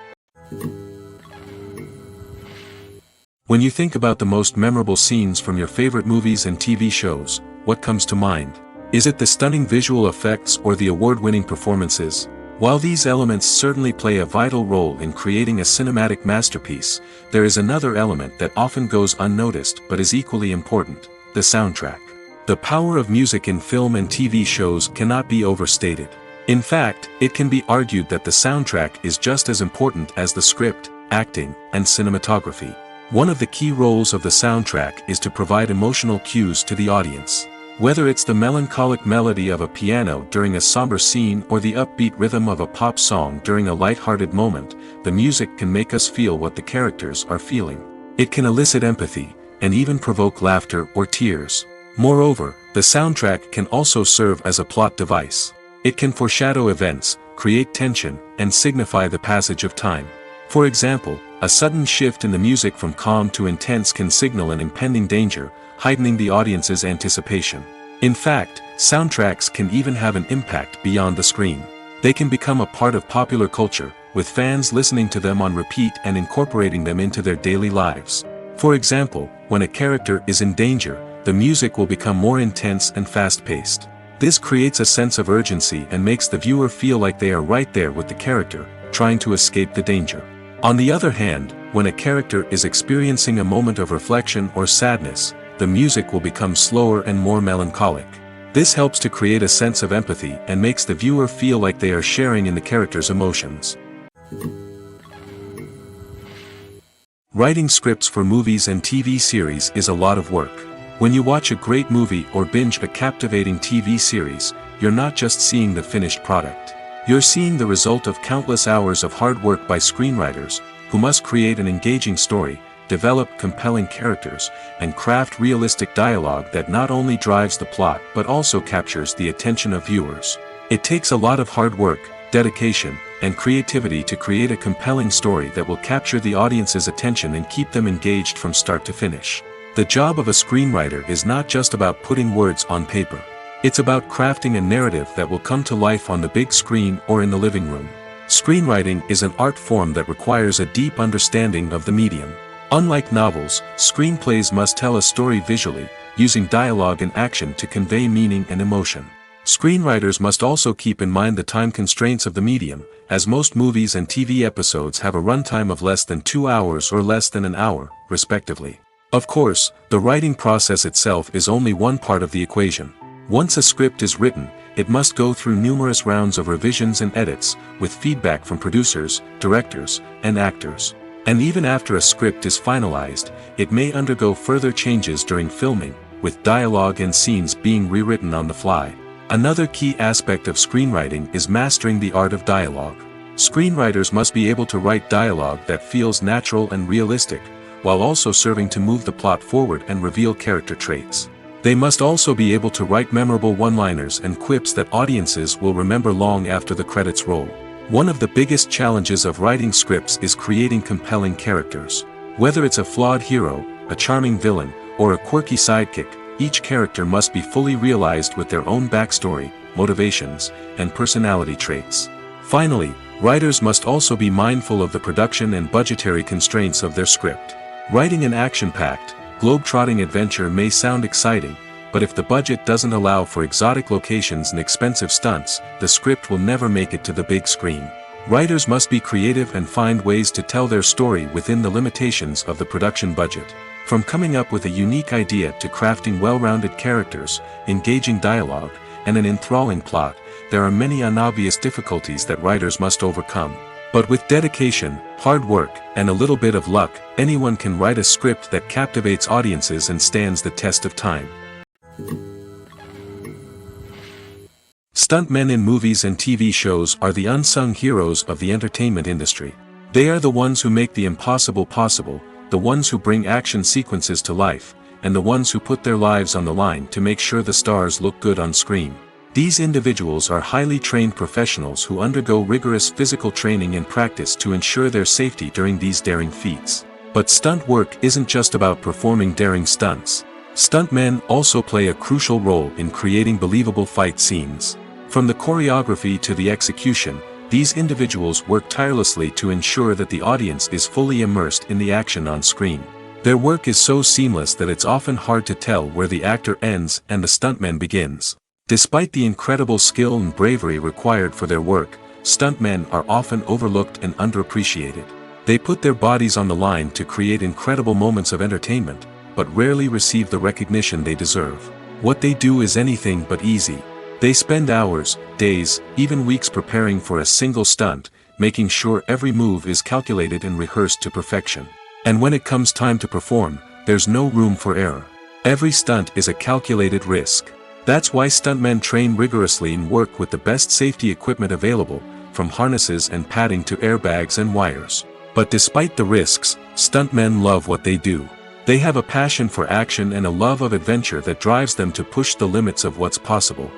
When you think about the most memorable scenes from your favorite movies and TV shows, what comes to mind? Is it the stunning visual effects or the award-winning performances? While these elements certainly play a vital role in creating a cinematic masterpiece, there is another element that often goes unnoticed but is equally important: the soundtrack. The power of music in film and TV shows cannot be overstated. In fact, it can be argued that the soundtrack is just as important as the script, acting, and cinematography. One of the key roles of the soundtrack is to provide emotional cues to the audience. Whether it's the melancholic melody of a piano during a somber scene or the upbeat rhythm of a pop song during a light-hearted moment, the music can make us feel what the characters are feeling. It can elicit empathy, and even provoke laughter or tears. Moreover, the soundtrack can also serve as a plot device. It can foreshadow events, create tension, and signify the passage of time. For example, a sudden shift in the music from calm to intense can signal an impending danger, heightening the audience's anticipation. In fact, Soundtracks can even have an impact beyond the screen. They can become a part of popular culture, with fans listening to them on repeat and incorporating them into their daily lives. For example, when a character is in danger, the music will become more intense and fast-paced. This creates a sense of urgency and makes the viewer feel like they are right there with the character, trying to escape the danger. On the other hand, when a character is experiencing a moment of reflection or sadness, the music will become slower and more melancholic. This helps to create a sense of empathy and makes the viewer feel like they are sharing in the character's emotions. Writing scripts for movies and TV series is a lot of work. When you watch a great movie or binge a captivating TV series, you're not just seeing the finished product. You're seeing the result of countless hours of hard work by screenwriters, who must create an engaging story, develop compelling characters, and craft realistic dialogue that not only drives the plot but also captures the attention of viewers. It takes a lot of hard work, dedication, and creativity to create a compelling story that will capture the audience's attention and keep them engaged from start to finish. The job of a screenwriter is not just about putting words on paper. It's about crafting a narrative that will come to life on the big screen or in the living room. Screenwriting is an art form that requires a deep understanding of the medium. Unlike novels, screenplays must tell a story visually, using dialogue and action to convey meaning and emotion. Screenwriters must also keep in mind the time constraints of the medium, as most movies and TV episodes have a runtime of less than 2 hours or less than an hour, respectively. Of course, the writing process itself is only one part of the equation. Once a script is written, it must go through numerous rounds of revisions and edits, with feedback from producers, directors, and actors. And even after a script is finalized, it may undergo further changes during filming, with dialogue and scenes being rewritten on the fly. Another key aspect of screenwriting is mastering the art of dialogue. Screenwriters must be able to write dialogue that feels natural and realistic, while also serving to move the plot forward and reveal character traits. They must also be able to write memorable one-liners and quips that audiences will remember long after the credits roll. One of the biggest challenges of writing scripts is creating compelling characters. Whether it's a flawed hero, a charming villain, or a quirky sidekick, each character must be fully realized with their own backstory, motivations, and personality traits. Finally, writers must also be mindful of the production and budgetary constraints of their script. Writing an action-packed, globe-trotting adventure may sound exciting, but if the budget doesn't allow for exotic locations and expensive stunts, the script will never make it to the big screen. Writers must be creative and find ways to tell their story within the limitations of the production budget. From coming up with a unique idea to crafting well-rounded characters, engaging dialogue, and an enthralling plot, there are many unobvious difficulties that writers must overcome. But with dedication, hard work, and a little bit of luck, anyone can write a script that captivates audiences and stands the test of time. Stuntmen in movies and TV shows are the unsung heroes of the entertainment industry. They are the ones who make the impossible possible, the ones who bring action sequences to life, and the ones who put their lives on the line to make sure the stars look good on screen. These individuals are highly trained professionals who undergo rigorous physical training and practice to ensure their safety during these daring feats. But stunt work isn't just about performing daring stunts. Stuntmen also play a crucial role in creating believable fight scenes. From the choreography to the execution, these individuals work tirelessly to ensure that the audience is fully immersed in the action on screen. Their work is so seamless that it's often hard to tell where the actor ends and the stuntman begins. Despite the incredible skill and bravery required for their work, stuntmen are often overlooked and underappreciated. They put their bodies on the line to create incredible moments of entertainment, but rarely receive the recognition they deserve. What they do is anything but easy. They spend hours, days, even weeks preparing for a single stunt, making sure every move is calculated and rehearsed to perfection. And when it comes time to perform, there's no room for error. Every stunt is a calculated risk. That's why stuntmen train rigorously and work with the best safety equipment available, from harnesses and padding to airbags and wires. But despite the risks, stuntmen love what they do. They have a passion for action and a love of adventure that drives them to push the limits of what's possible.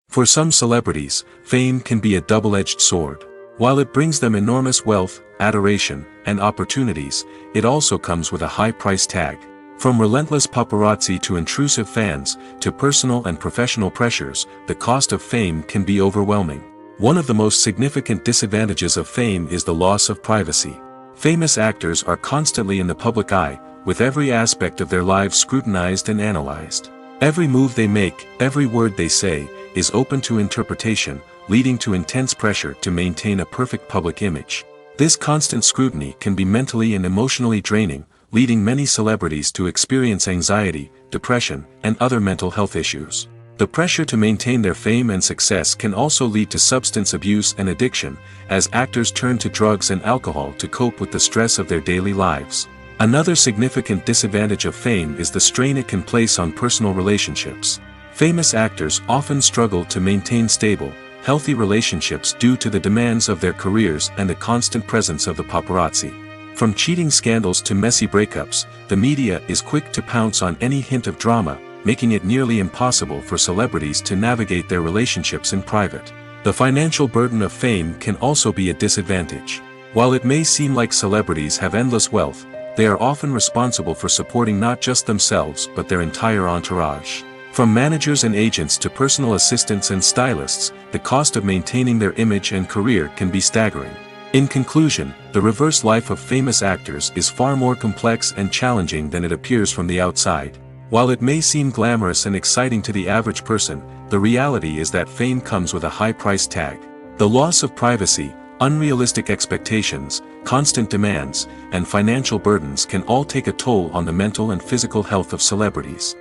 For some celebrities, fame can be a double-edged sword. While it brings them enormous wealth, adoration, and opportunities, it also comes with a high price tag. From relentless paparazzi to intrusive fans, to personal and professional pressures, the cost of fame can be overwhelming. One of the most significant disadvantages of fame is the loss of privacy. Famous actors are constantly in the public eye, with every aspect of their lives scrutinized and analyzed. Every move they make, every word they say, is open to interpretation, leading to intense pressure to maintain a perfect public image. This constant scrutiny can be mentally and emotionally draining, leading many celebrities to experience anxiety, depression, and other mental health issues. The pressure to maintain their fame and success can also lead to substance abuse and addiction, as actors turn to drugs and alcohol to cope with the stress of their daily lives. Another significant disadvantage of fame is the strain it can place on personal relationships. Famous actors often struggle to maintain stable, healthy relationships due to the demands of their careers and the constant presence of the paparazzi. From cheating scandals to messy breakups, the media is quick to pounce on any hint of drama, making it nearly impossible for celebrities to navigate their relationships in private. The financial burden of fame can also be a disadvantage. While it may seem like celebrities have endless wealth, they are often responsible for supporting not just themselves but their entire entourage. From managers and agents to personal assistants and stylists, the cost of maintaining their image and career can be staggering. In conclusion, the reverse life of famous actors is far more complex and challenging than it appears from the outside. While it may seem glamorous and exciting to the average person, the reality is that fame comes with a high price tag. The loss of privacy, unrealistic expectations, constant demands, and financial burdens can all take a toll on the mental and physical health of celebrities.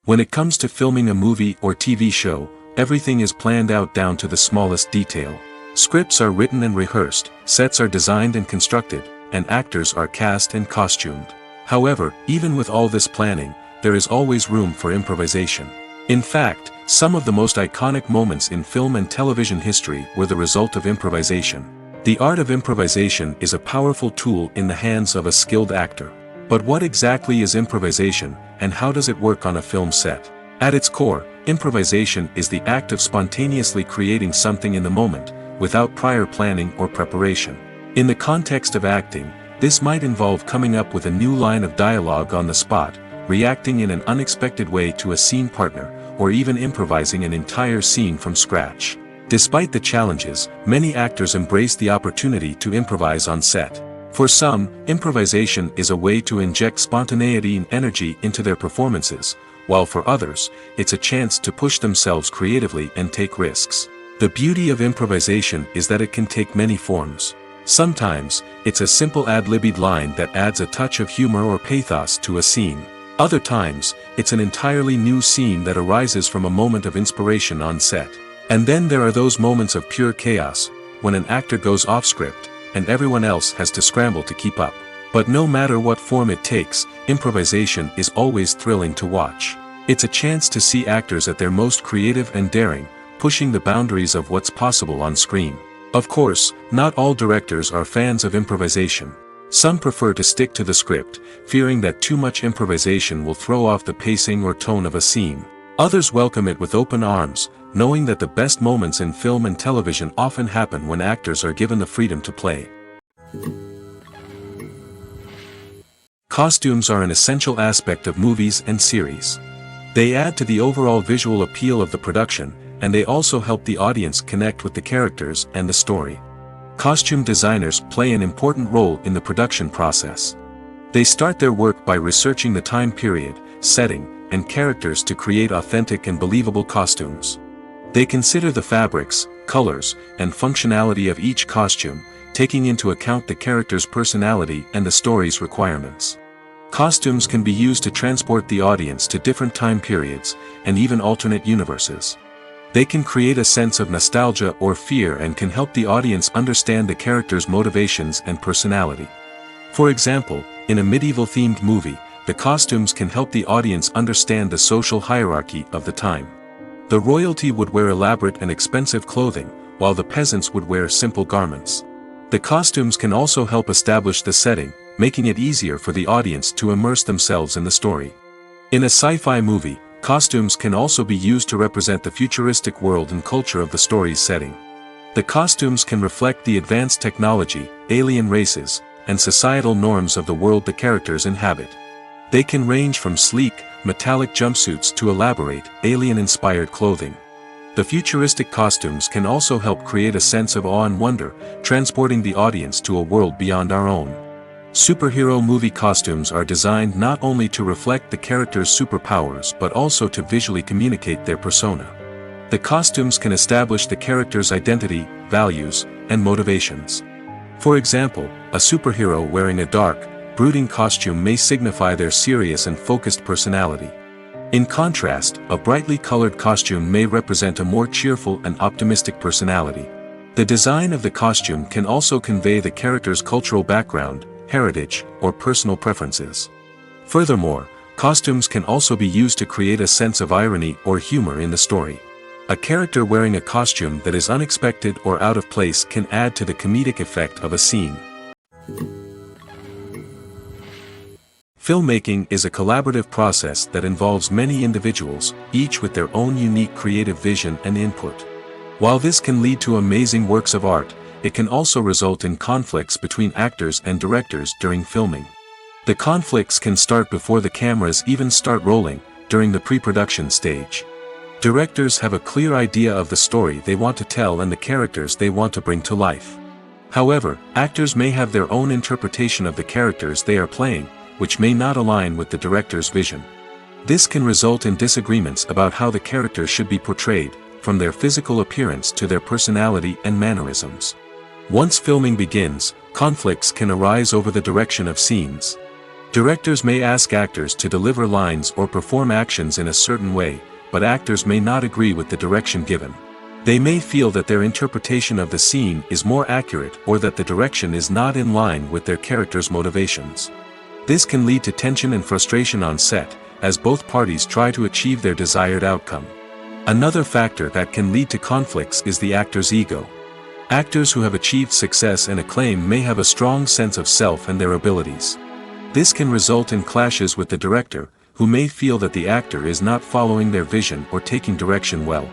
When it comes to filming a movie or TV show, everything is planned out down to the smallest detail. Scripts are written and rehearsed, sets are designed and constructed, and actors are cast and costumed. However, even with all this planning, there is always room for improvisation. In fact, some of the most iconic moments in film and television history were the result of improvisation. The art of improvisation is a powerful tool in the hands of a skilled actor. But what exactly is improvisation, and how does it work on a film set? At its core, improvisation is the act of spontaneously creating something in the moment, without prior planning or preparation. In the context of acting, this might involve coming up with a new line of dialogue on the spot, reacting in an unexpected way to a scene partner, or even improvising an entire scene from scratch. Despite the challenges, many actors embrace the opportunity to improvise on set. For some, improvisation is a way to inject spontaneity and energy into their performances, while for others, it's a chance to push themselves creatively and take risks. The beauty of improvisation is that it can take many forms. Sometimes, it's a simple ad-libbed line that adds a touch of humor or pathos to a scene. Other times, it's an entirely new scene that arises from a moment of inspiration on set. And then there are those moments of pure chaos, when an actor goes off script, and everyone else has to scramble to keep up. But no matter what form it takes, improvisation is always thrilling to watch. It's a chance to see actors at their most creative and daring, pushing the boundaries of what's possible on screen. Of course, not all directors are fans of improvisation. Some prefer to stick to the script, fearing that too much improvisation will throw off the pacing or tone of a scene. Others welcome it with open arms, knowing that the best moments in film and television often happen when actors are given the freedom to play. Costumes are an essential aspect of movies and series. They add to the overall visual appeal of the production, and they also help the audience connect with the characters and the story. Costume designers play an important role in the production process. They start their work by researching the time period, setting, and characters to create authentic and believable costumes. They consider the fabrics, colors, and functionality of each costume, taking into account the character's personality and the story's requirements. Costumes can be used to transport the audience to different time periods, and even alternate universes. They can create a sense of nostalgia or fear and can help the audience understand the character's motivations and personality. For example, in a medieval-themed movie, the costumes can help the audience understand the social hierarchy of the time. The royalty would wear elaborate and expensive clothing, while the peasants would wear simple garments. The costumes can also help establish the setting, making it easier for the audience to immerse themselves in the story. In a sci-fi movie, costumes can also be used to represent the futuristic world and culture of the story's setting. The costumes can reflect the advanced technology, alien races, and societal norms of the world the characters inhabit. They can range from sleek, metallic jumpsuits to elaborate, alien-inspired clothing. The futuristic costumes can also help create a sense of awe and wonder, transporting the audience to a world beyond our own. Superhero movie costumes are designed not only to reflect the character's superpowers but also to visually communicate their persona. The costumes can establish the character's identity, values, and motivations. For example, a superhero wearing a dark, brooding costume may signify their serious and focused personality. In contrast, a brightly colored costume may represent a more cheerful and optimistic personality. The design of the costume can also convey the character's cultural background, heritage, or personal preferences. Furthermore, costumes can also be used to create a sense of irony or humor in the story. A character wearing a costume that is unexpected or out of place can add to the comedic effect of a scene. Filmmaking is a collaborative process that involves many individuals, each with their own unique creative vision and input. While this can lead to amazing works of art, it can also result in conflicts between actors and directors during filming. The conflicts can start before the cameras even start rolling, during the pre-production stage. Directors have a clear idea of the story they want to tell and the characters they want to bring to life. However, actors may have their own interpretation of the characters they are playing, which may not align with the director's vision. This can result in disagreements about how the characters should be portrayed, from their physical appearance to their personality and mannerisms. Once filming begins, conflicts can arise over the direction of scenes. Directors may ask actors to deliver lines or perform actions in a certain way, but actors may not agree with the direction given. They may feel that their interpretation of the scene is more accurate or that the direction is not in line with their character's motivations. This can lead to tension and frustration on set, as both parties try to achieve their desired outcome. Another factor that can lead to conflicts is the actor's ego. Actors who have achieved success and acclaim may have a strong sense of self and their abilities. This can result in clashes with the director, who may feel that the actor is not following their vision or taking direction well.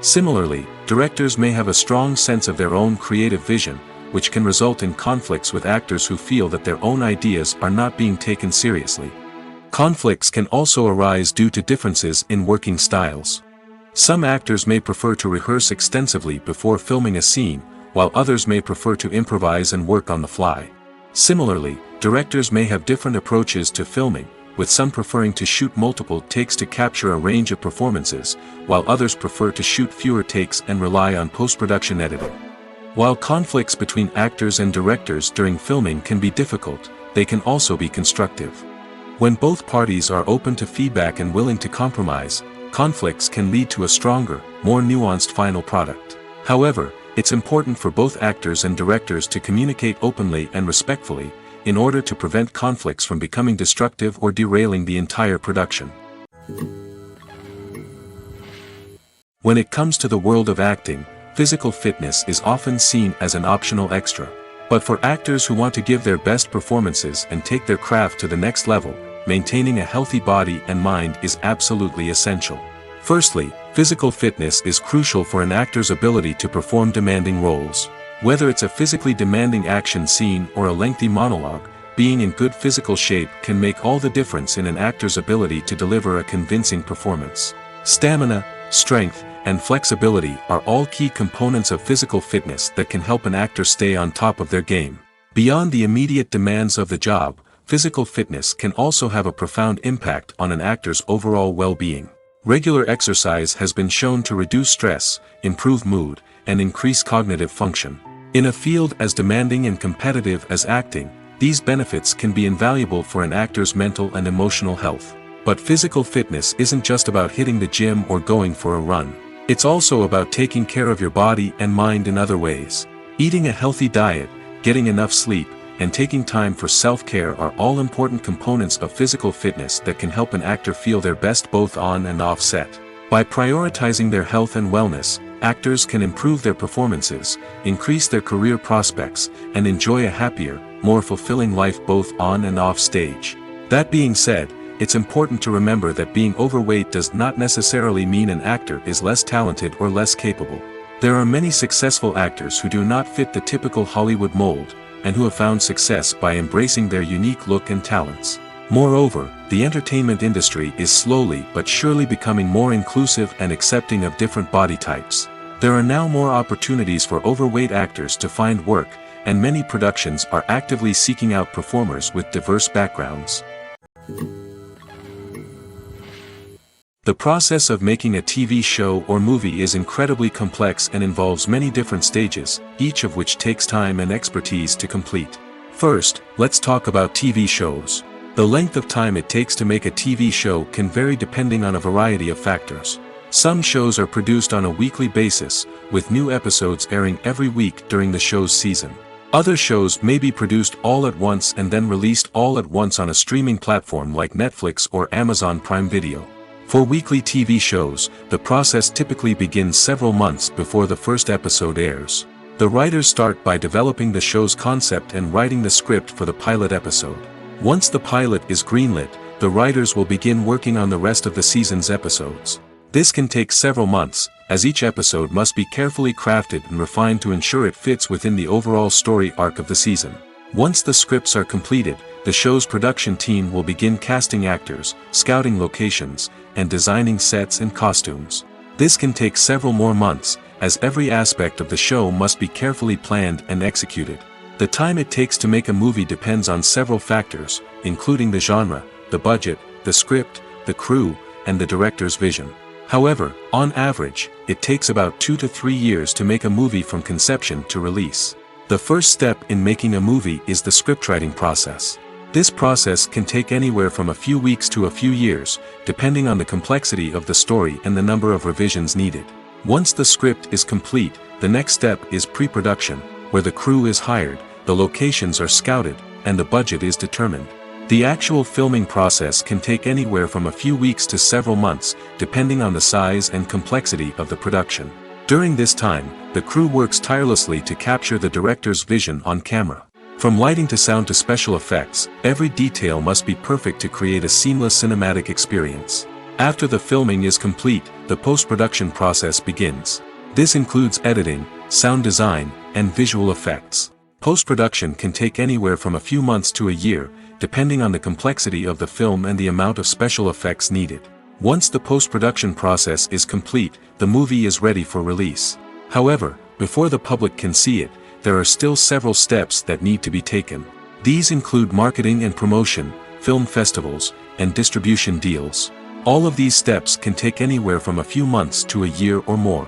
Similarly, directors may have a strong sense of their own creative vision, which can result in conflicts with actors who feel that their own ideas are not being taken seriously. Conflicts can also arise due to differences in working styles. Some actors may prefer to rehearse extensively before filming a scene, while others may prefer to improvise and work on the fly. Similarly, directors may have different approaches to filming, with some preferring to shoot multiple takes to capture a range of performances, while others prefer to shoot fewer takes and rely on post-production editing. While conflicts between actors and directors during filming can be difficult, they can also be constructive. When both parties are open to feedback and willing to compromise, conflicts can lead to a stronger, more nuanced final product. However, it's important for both actors and directors to communicate openly and respectfully, in order to prevent conflicts from becoming destructive or derailing the entire production. When it comes to the world of acting, physical fitness is often seen as an optional extra. But for actors who want to give their best performances and take their craft to the next level, maintaining a healthy body and mind is absolutely essential. Firstly, physical fitness is crucial for an actor's ability to perform demanding roles. Whether it's a physically demanding action scene or a lengthy monologue, being in good physical shape can make all the difference in an actor's ability to deliver a convincing performance. Stamina, strength, and flexibility are all key components of physical fitness that can help an actor stay on top of their game. Beyond the immediate demands of the job, physical fitness can also have a profound impact on an actor's overall well-being. Regular exercise has been shown to reduce stress, improve mood, and increase cognitive function. In a field as demanding and competitive as acting, these benefits can be invaluable for an actor's mental and emotional health. But physical fitness isn't just about hitting the gym or going for a run. It's also about taking care of your body and mind in other ways. Eating a healthy diet, getting enough sleep, and taking time for self-care are all important components of physical fitness that can help an actor feel their best both on and off set. By prioritizing their health and wellness, actors can improve their performances, increase their career prospects, and enjoy a happier, more fulfilling life both on and off stage. That being said, it's important to remember that being overweight does not necessarily mean an actor is less talented or less capable. There are many successful actors who do not fit the typical Hollywood mold, and who have found success by embracing their unique look and talents. Moreover, the entertainment industry is slowly but surely becoming more inclusive and accepting of different body types. There are now more opportunities for overweight actors to find work, and many productions are actively seeking out performers with diverse backgrounds. The process of making a TV show or movie is incredibly complex and involves many different stages, each of which takes time and expertise to complete. First, let's talk about TV shows. The length of time it takes to make a TV show can vary depending on a variety of factors. Some shows are produced on a weekly basis, with new episodes airing every week during the show's season. Other shows may be produced all at once and then released all at once on a streaming platform like Netflix or Amazon Prime Video. For weekly TV shows, the process typically begins several months before the first episode airs. The writers start by developing the show's concept and writing the script for the pilot episode. Once the pilot is greenlit, the writers will begin working on the rest of the season's episodes. This can take several months, as each episode must be carefully crafted and refined to ensure it fits within the overall story arc of the season. Once the scripts are completed, the show's production team will begin casting actors, scouting locations, and designing sets and costumes. This can take several more months, as every aspect of the show must be carefully planned and executed. The time it takes to make a movie depends on several factors, including the genre, the budget, the script, the crew, and the director's vision. However, on average, it takes about 2 to 3 years to make a movie from conception to release. The first step in making a movie is the scriptwriting process. This process can take anywhere from a few weeks to a few years, depending on the complexity of the story and the number of revisions needed. Once the script is complete, the next step is pre-production, where the crew is hired, the locations are scouted, and the budget is determined. The actual filming process can take anywhere from a few weeks to several months, depending on the size and complexity of the production. During this time, the crew works tirelessly to capture the director's vision on camera. From lighting to sound to special effects, every detail must be perfect to create a seamless cinematic experience. After the filming is complete, the post-production process begins. This includes editing, sound design, and visual effects. Post-production can take anywhere from a few months to a year, depending on the complexity of the film and the amount of special effects needed. Once the post-production process is complete, the movie is ready for release. However, before the public can see it, there are still several steps that need to be taken. These include marketing and promotion, film festivals, and distribution deals. All of these steps can take anywhere from a few months to a year or more.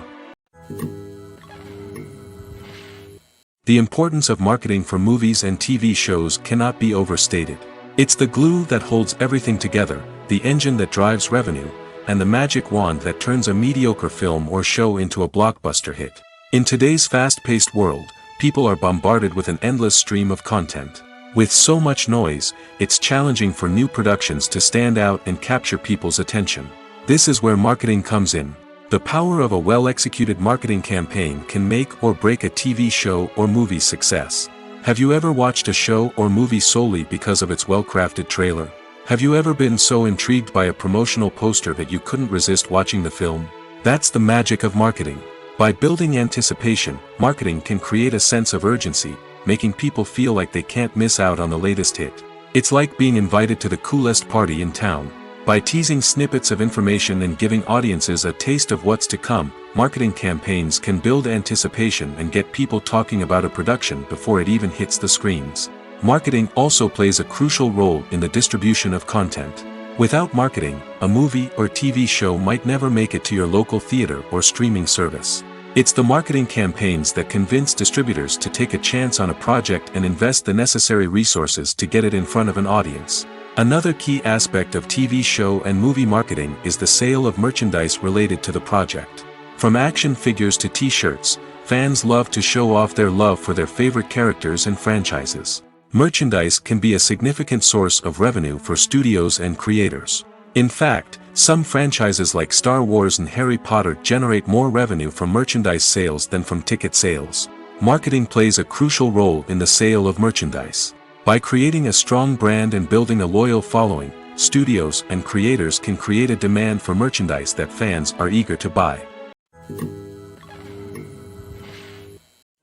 The importance of marketing for movies and TV shows cannot be overstated. It's the glue that holds everything together, the engine that drives revenue, and the magic wand that turns a mediocre film or show into a blockbuster hit. In today's fast-paced world, people are bombarded with an endless stream of content. With so much noise, it's challenging for new productions to stand out and capture people's attention. This is where marketing comes in. The power of a well-executed marketing campaign can make or break a TV show or movie's success. Have you ever watched a show or movie solely because of its well-crafted trailer? Have you ever been so intrigued by a promotional poster that you couldn't resist watching the film? That's the magic of marketing. By building anticipation, marketing can create a sense of urgency, making people feel like they can't miss out on the latest hit. It's like being invited to the coolest party in town. By teasing snippets of information and giving audiences a taste of what's to come, marketing campaigns can build anticipation and get people talking about a production before it even hits the screens. Marketing also plays a crucial role in the distribution of content. Without marketing, a movie or TV show might never make it to your local theater or streaming service. It's the marketing campaigns that convince distributors to take a chance on a project and invest the necessary resources to get it in front of an audience. Another key aspect of TV show and movie marketing is the sale of merchandise related to the project. From action figures to t-shirts, fans love to show off their love for their favorite characters and franchises. Merchandise can be a significant source of revenue for studios and creators. In fact, some franchises like Star Wars and Harry Potter generate more revenue from merchandise sales than from ticket sales. Marketing plays a crucial role in the sale of merchandise. By creating a strong brand and building a loyal following, studios and creators can create a demand for merchandise that fans are eager to buy.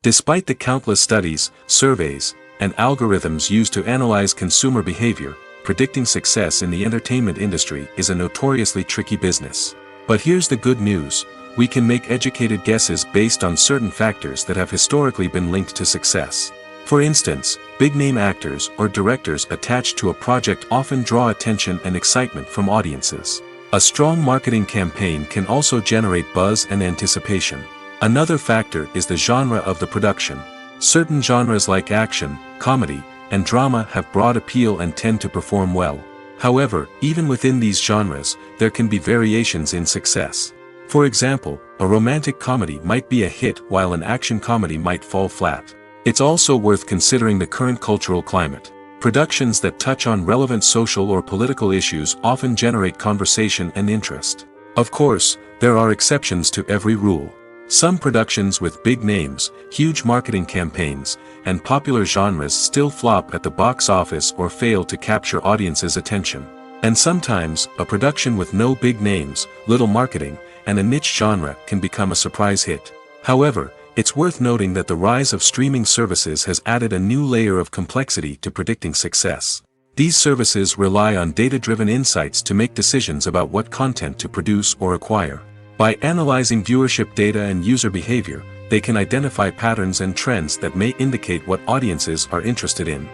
Despite the countless studies, surveys, and algorithms used to analyze consumer behavior, predicting success in the entertainment industry is a notoriously tricky business. But here's the good news: we can make educated guesses based on certain factors that have historically been linked to success. For instance, big-name actors or directors attached to a project often draw attention and excitement from audiences. A strong marketing campaign can also generate buzz and anticipation. Another factor is the genre of the production. Certain genres like action, comedy, and drama have broad appeal and tend to perform well. However, even within these genres, there can be variations in success. For example, a romantic comedy might be a hit while an action comedy might fall flat. It's also worth considering the current cultural climate. Productions that touch on relevant social or political issues often generate conversation and interest. Of course, there are exceptions to every rule. Some productions with big names, huge marketing campaigns, and popular genres still flop at the box office or fail to capture audiences' attention. And sometimes, a production with no big names, little marketing, and a niche genre can become a surprise hit. However, it's worth noting that the rise of streaming services has added a new layer of complexity to predicting success. These services rely on data-driven insights to make decisions about what content to produce or acquire. By analyzing viewership data and user behavior, they can identify patterns and trends that may indicate what audiences are interested in.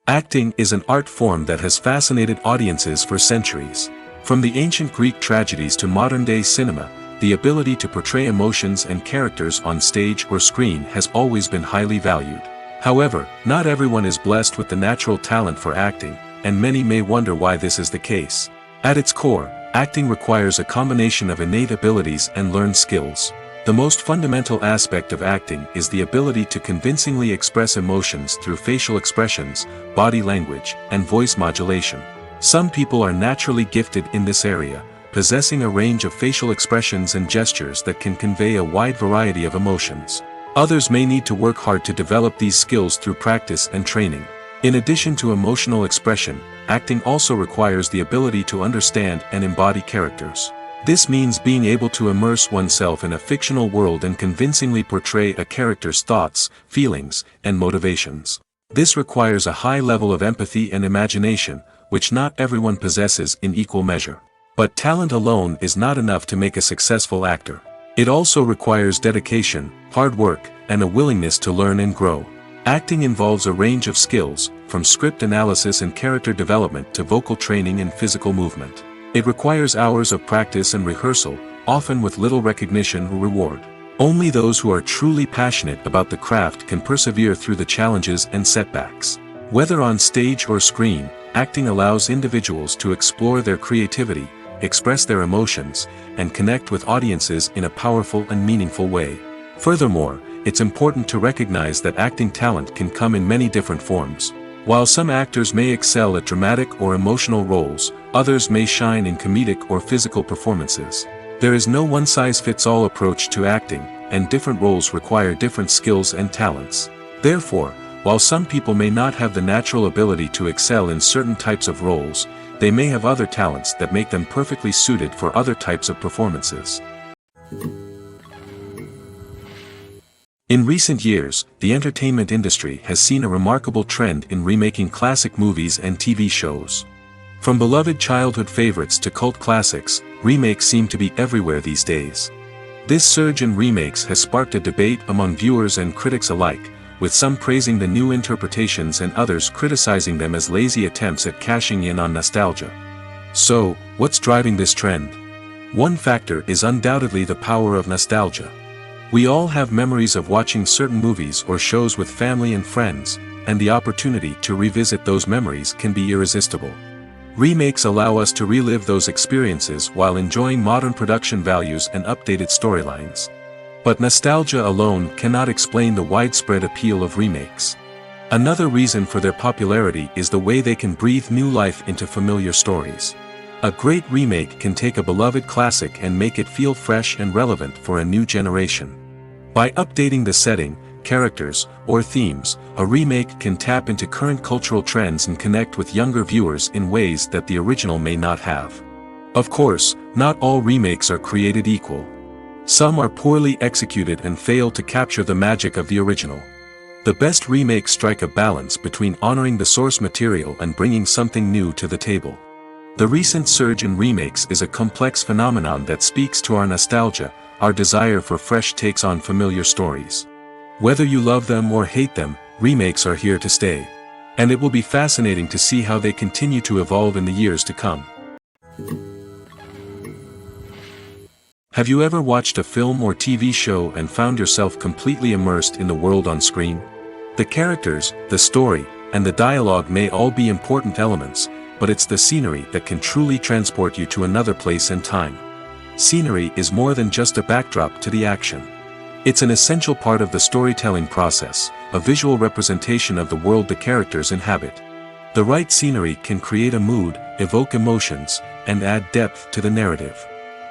Acting is an art form that has fascinated audiences for centuries. From the ancient Greek tragedies to modern-day cinema, the ability to portray emotions and characters on stage or screen has always been highly valued. However, not everyone is blessed with the natural talent for acting, and many may wonder why this is the case. At its core, acting requires a combination of innate abilities and learned skills. The most fundamental aspect of acting is the ability to convincingly express emotions through facial expressions, body language, and voice modulation. Some people are naturally gifted in this area, possessing a range of facial expressions and gestures that can convey a wide variety of emotions. Others may need to work hard to develop these skills through practice and training. In addition to emotional expression, acting also requires the ability to understand and embody characters. This means being able to immerse oneself in a fictional world and convincingly portray a character's thoughts, feelings, and motivations. This requires a high level of empathy and imagination, which not everyone possesses in equal measure. But talent alone is not enough to make a successful actor. It also requires dedication, hard work, and a willingness to learn and grow. Acting involves a range of skills, from script analysis and character development to vocal training and physical movement. It requires hours of practice and rehearsal, often with little recognition or reward. Only those who are truly passionate about the craft can persevere through the challenges and setbacks. Whether on stage or screen, acting allows individuals to explore their creativity, express their emotions, and connect with audiences in a powerful and meaningful way. Furthermore, it's important to recognize that acting talent can come in many different forms. While some actors may excel at dramatic or emotional roles, others may shine in comedic or physical performances. There is no one-size-fits-all approach to acting, and different roles require different skills and talents. Therefore, while some people may not have the natural ability to excel in certain types of roles, they may have other talents that make them perfectly suited for other types of performances. In recent years, the entertainment industry has seen a remarkable trend in remaking classic movies and TV shows. From beloved childhood favorites to cult classics, remakes seem to be everywhere these days. This surge in remakes has sparked a debate among viewers and critics alike, with some praising the new interpretations and others criticizing them as lazy attempts at cashing in on nostalgia. So, what's driving this trend? One factor is undoubtedly the power of nostalgia. We all have memories of watching certain movies or shows with family and friends, and the opportunity to revisit those memories can be irresistible. Remakes allow us to relive those experiences while enjoying modern production values and updated storylines. But nostalgia alone cannot explain the widespread appeal of remakes. Another reason for their popularity is the way they can breathe new life into familiar stories. A great remake can take a beloved classic and make it feel fresh and relevant for a new generation. By updating the setting, characters, or themes, a remake can tap into current cultural trends and connect with younger viewers in ways that the original may not have. Of course, not all remakes are created equal. Some are poorly executed and fail to capture the magic of the original. The best remakes strike a balance between honoring the source material and bringing something new to the table. The recent surge in remakes is a complex phenomenon that speaks to our nostalgia, our desire for fresh takes on familiar stories. Whether you love them or hate them, remakes are here to stay. And it will be fascinating to see how they continue to evolve in the years to come. Have you ever watched a film or TV show and found yourself completely immersed in the world on screen? The characters, the story, and the dialogue may all be important elements, but it's the scenery that can truly transport you to another place and time. Scenery is more than just a backdrop to the action. It's an essential part of the storytelling process, a visual representation of the world the characters inhabit. The right scenery can create a mood, evoke emotions, and add depth to the narrative.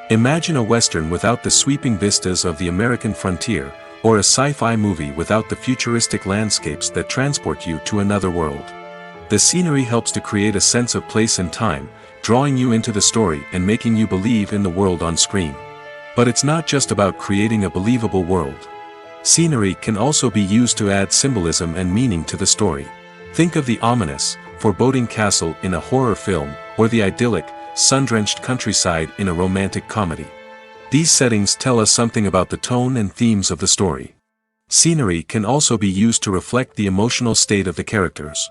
Imagine a Western without the sweeping vistas of the American frontier, or a sci-fi movie without the futuristic landscapes that transport you to another world. The scenery helps to create a sense of place and time, drawing you into the story and making you believe in the world on screen. But it's not just about creating a believable world. Scenery can also be used to add symbolism and meaning to the story. Think of the ominous, foreboding castle in a horror film, or the idyllic, sun-drenched countryside in a romantic comedy. These settings tell us something about the tone and themes of the story. Scenery can also be used to reflect the emotional state of the characters.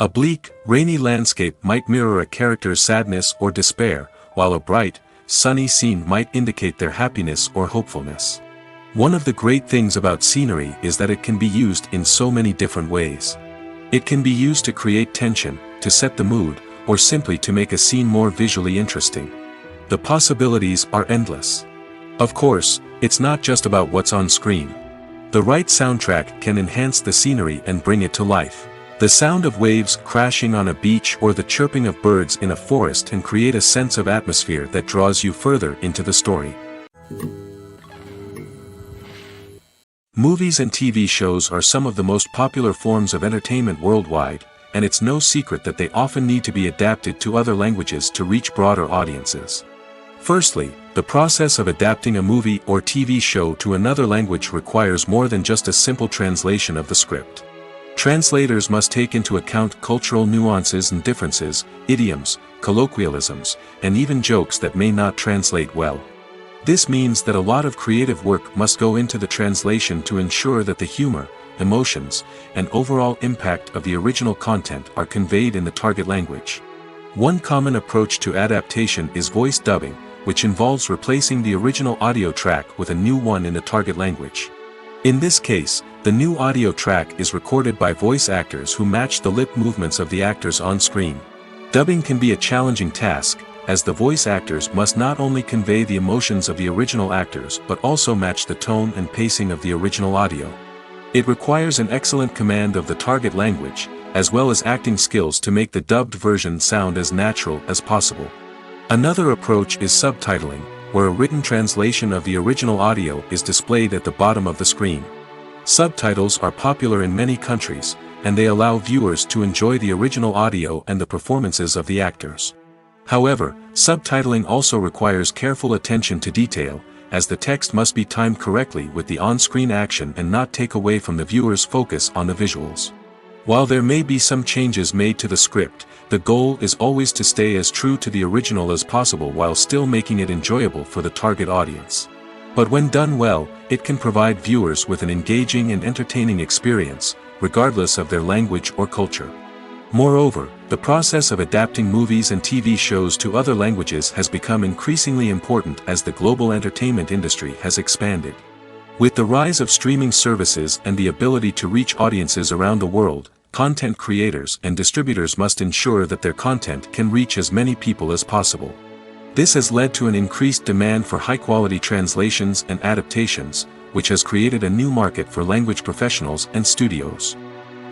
A bleak, rainy landscape might mirror a character's sadness or despair, while a bright, sunny scene might indicate their happiness or hopefulness. One of the great things about scenery is that it can be used in so many different ways. It can be used to create tension, to set the mood, or simply to make a scene more visually interesting. The possibilities are endless. Of course, it's not just about what's on screen. The right soundtrack can enhance the scenery and bring it to life. The sound of waves crashing on a beach or the chirping of birds in a forest can create a sense of atmosphere that draws you further into the story. Movies and TV shows are some of the most popular forms of entertainment worldwide, and it's no secret that they often need to be adapted to other languages to reach broader audiences. Firstly, the process of adapting a movie or TV show to another language requires more than just a simple translation of the script. Translators must take into account cultural nuances and differences, idioms, colloquialisms, and even jokes that may not translate well. This means that a lot of creative work must go into the translation to ensure that the humor, emotions, and overall impact of the original content are conveyed in the target language. One common approach to adaptation is voice dubbing, which involves replacing the original audio track with a new one in the target language. In this case, the new audio track is recorded by voice actors who match the lip movements of the actors on screen. Dubbing can be a challenging task, as the voice actors must not only convey the emotions of the original actors but also match the tone and pacing of the original audio. It requires an excellent command of the target language, as well as acting skills to make the dubbed version sound as natural as possible. Another approach is subtitling, where a written translation of the original audio is displayed at the bottom of the screen. Subtitles are popular in many countries, and they allow viewers to enjoy the original audio and the performances of the actors. However, subtitling also requires careful attention to detail, as the text must be timed correctly with the on-screen action and not take away from the viewer's focus on the visuals. While there may be some changes made to the script, the goal is always to stay as true to the original as possible while still making it enjoyable for the target audience. But when done well, it can provide viewers with an engaging and entertaining experience, regardless of their language or culture. Moreover, the process of adapting movies and TV shows to other languages has become increasingly important as the global entertainment industry has expanded. With the rise of streaming services and the ability to reach audiences around the world, content creators and distributors must ensure that their content can reach as many people as possible. This has led to an increased demand for high-quality translations and adaptations, which has created a new market for language professionals and studios.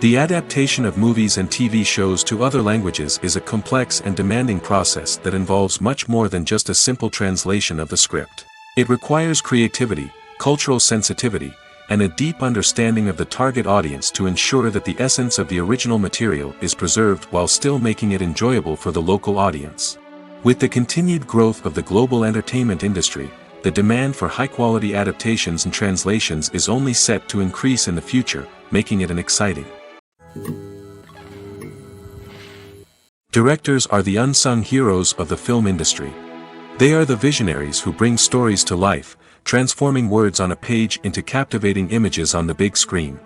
The adaptation of movies and TV shows to other languages is a complex and demanding process that involves much more than just a simple translation of the script. It requires creativity, cultural sensitivity, and a deep understanding of the target audience to ensure that the essence of the original material is preserved while still making it enjoyable for the local audience. With the continued growth of the global entertainment industry, the demand for high-quality adaptations and translations is only set to increase in the future, making it an exciting. Directors are the unsung heroes of the film industry. They are the visionaries who bring stories to life, transforming words on a page into captivating images on the big screen.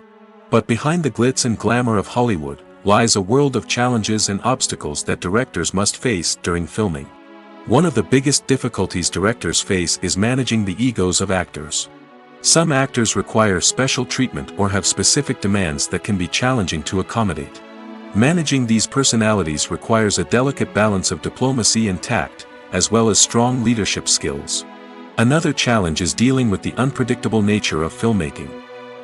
But behind the glitz and glamour of Hollywood, lies a world of challenges and obstacles that directors must face during filming. One of the biggest difficulties directors face is managing the egos of actors. Some actors require special treatment or have specific demands that can be challenging to accommodate. Managing these personalities requires a delicate balance of diplomacy and tact, as well as strong leadership skills. Another challenge is dealing with the unpredictable nature of filmmaking.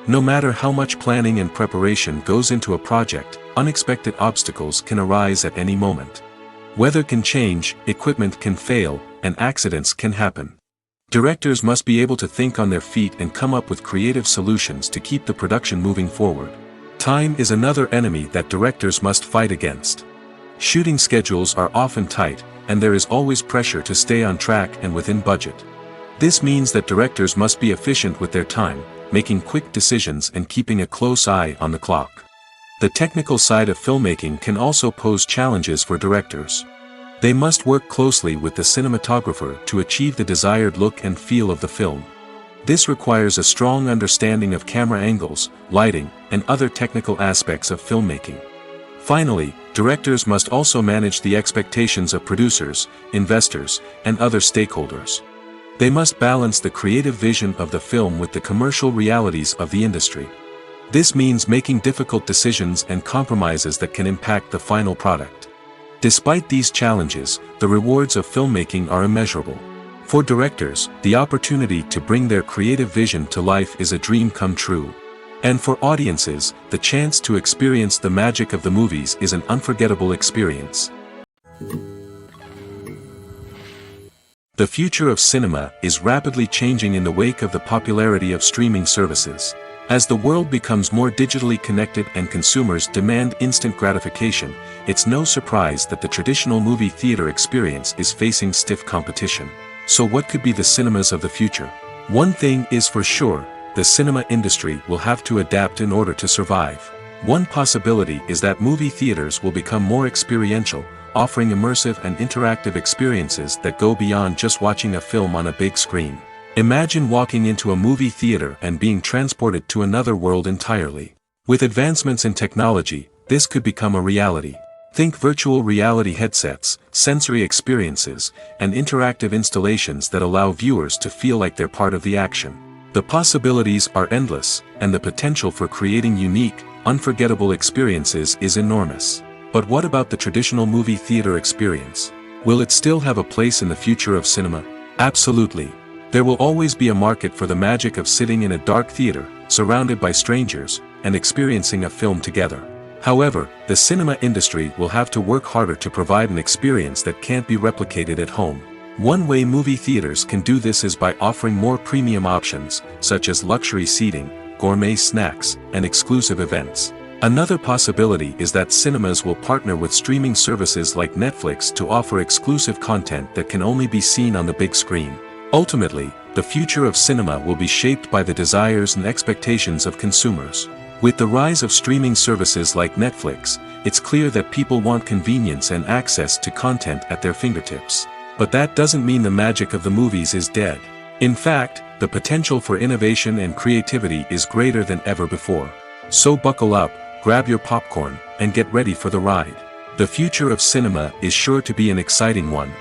No matter how much planning and preparation goes into a project, unexpected obstacles can arise at any moment. Weather can change, equipment can fail, and accidents can happen. Directors must be able to think on their feet and come up with creative solutions to keep the production moving forward. Time is another enemy that directors must fight against. Shooting schedules are often tight, and there is always pressure to stay on track and within budget. This means that directors must be efficient with their time, making quick decisions and keeping a close eye on the clock. The technical side of filmmaking can also pose challenges for directors. They must work closely with the cinematographer to achieve the desired look and feel of the film. This requires a strong understanding of camera angles, lighting, and other technical aspects of filmmaking. Finally, directors must also manage the expectations of producers, investors, and other stakeholders. They must balance the creative vision of the film with the commercial realities of the industry. This means making difficult decisions and compromises that can impact the final product. Despite these challenges, the rewards of filmmaking are immeasurable. For directors, the opportunity to bring their creative vision to life is a dream come true. And for audiences, the chance to experience the magic of the movies is an unforgettable experience. The future of cinema is rapidly changing in the wake of the popularity of streaming services. As the world becomes more digitally connected and consumers demand instant gratification, it's no surprise that the traditional movie theater experience is facing stiff competition. So what could be the cinemas of the future? One thing is for sure, the cinema industry will have to adapt in order to survive. One possibility is that movie theaters will become more experiential, offering immersive and interactive experiences that go beyond just watching a film on a big screen. Imagine walking into a movie theater and being transported to another world entirely. With advancements in technology, this could become a reality. Think virtual reality headsets, sensory experiences, and interactive installations that allow viewers to feel like they're part of the action. The possibilities are endless, and the potential for creating unique, unforgettable experiences is enormous. But what about the traditional movie theater experience? Will it still have a place in the future of cinema? Absolutely. There will always be a market for the magic of sitting in a dark theater, surrounded by strangers, and experiencing a film together. However, the cinema industry will have to work harder to provide an experience that can't be replicated at home. One way movie theaters can do this is by offering more premium options, such as luxury seating, gourmet snacks, and exclusive events. Another possibility is that cinemas will partner with streaming services like Netflix to offer exclusive content that can only be seen on the big screen. Ultimately, the future of cinema will be shaped by the desires and expectations of consumers. With the rise of streaming services like Netflix, it's clear that people want convenience and access to content at their fingertips. But that doesn't mean the magic of the movies is dead. In fact, the potential for innovation and creativity is greater than ever before. So buckle up, grab your popcorn, and get ready for the ride. The future of cinema is sure to be an exciting one.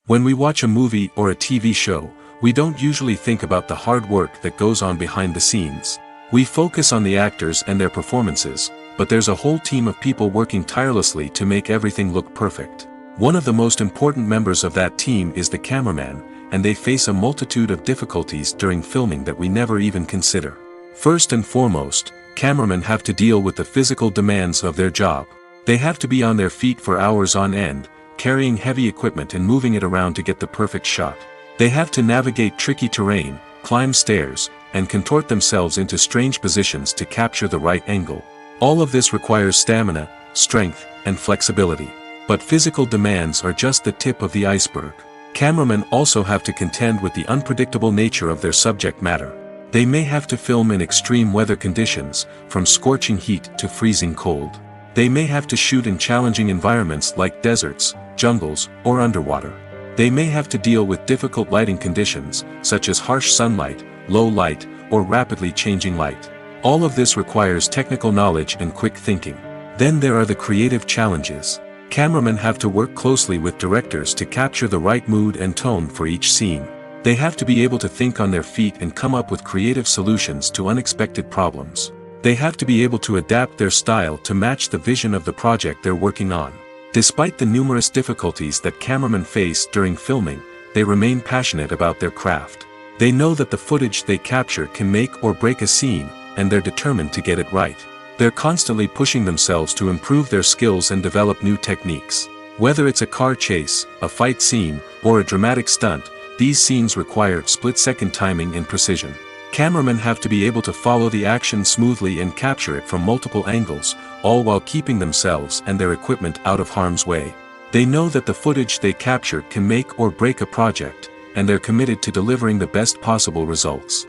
When we watch a movie or a TV show, we don't usually think about the hard work that goes on behind the scenes. We focus on the actors and their performances, but there's a whole team of people working tirelessly to make everything look perfect. One of the most important members of that team is the cameraman, and they face a multitude of difficulties during filming that we never even consider. First and foremost, cameramen have to deal with the physical demands of their job. They have to be on their feet for hours on end, carrying heavy equipment and moving it around to get the perfect shot. They have to navigate tricky terrain, climb stairs, and contort themselves into strange positions to capture the right angle. All of this requires stamina, strength, and flexibility. But physical demands are just the tip of the iceberg. Cameramen also have to contend with the unpredictable nature of their subject matter. They may have to film in extreme weather conditions, from scorching heat to freezing cold. They may have to shoot in challenging environments like deserts, jungles, or underwater. They may have to deal with difficult lighting conditions, such as harsh sunlight, low light, or rapidly changing light. All of this requires technical knowledge and quick thinking. Then there are the creative challenges. Cameramen have to work closely with directors to capture the right mood and tone for each scene. They have to be able to think on their feet and come up with creative solutions to unexpected problems. They have to be able to adapt their style to match the vision of the project they're working on. Despite the numerous difficulties that cameramen face during filming, they remain passionate about their craft. They know that the footage they capture can make or break a scene, and they're determined to get it right. They're constantly pushing themselves to improve their skills and develop new techniques. Whether it's a car chase, a fight scene, or a dramatic stunt, these scenes require split-second timing and precision. Cameramen have to be able to follow the action smoothly and capture it from multiple angles, all while keeping themselves and their equipment out of harm's way. They know that the footage they capture can make or break a project, and they're committed to delivering the best possible results.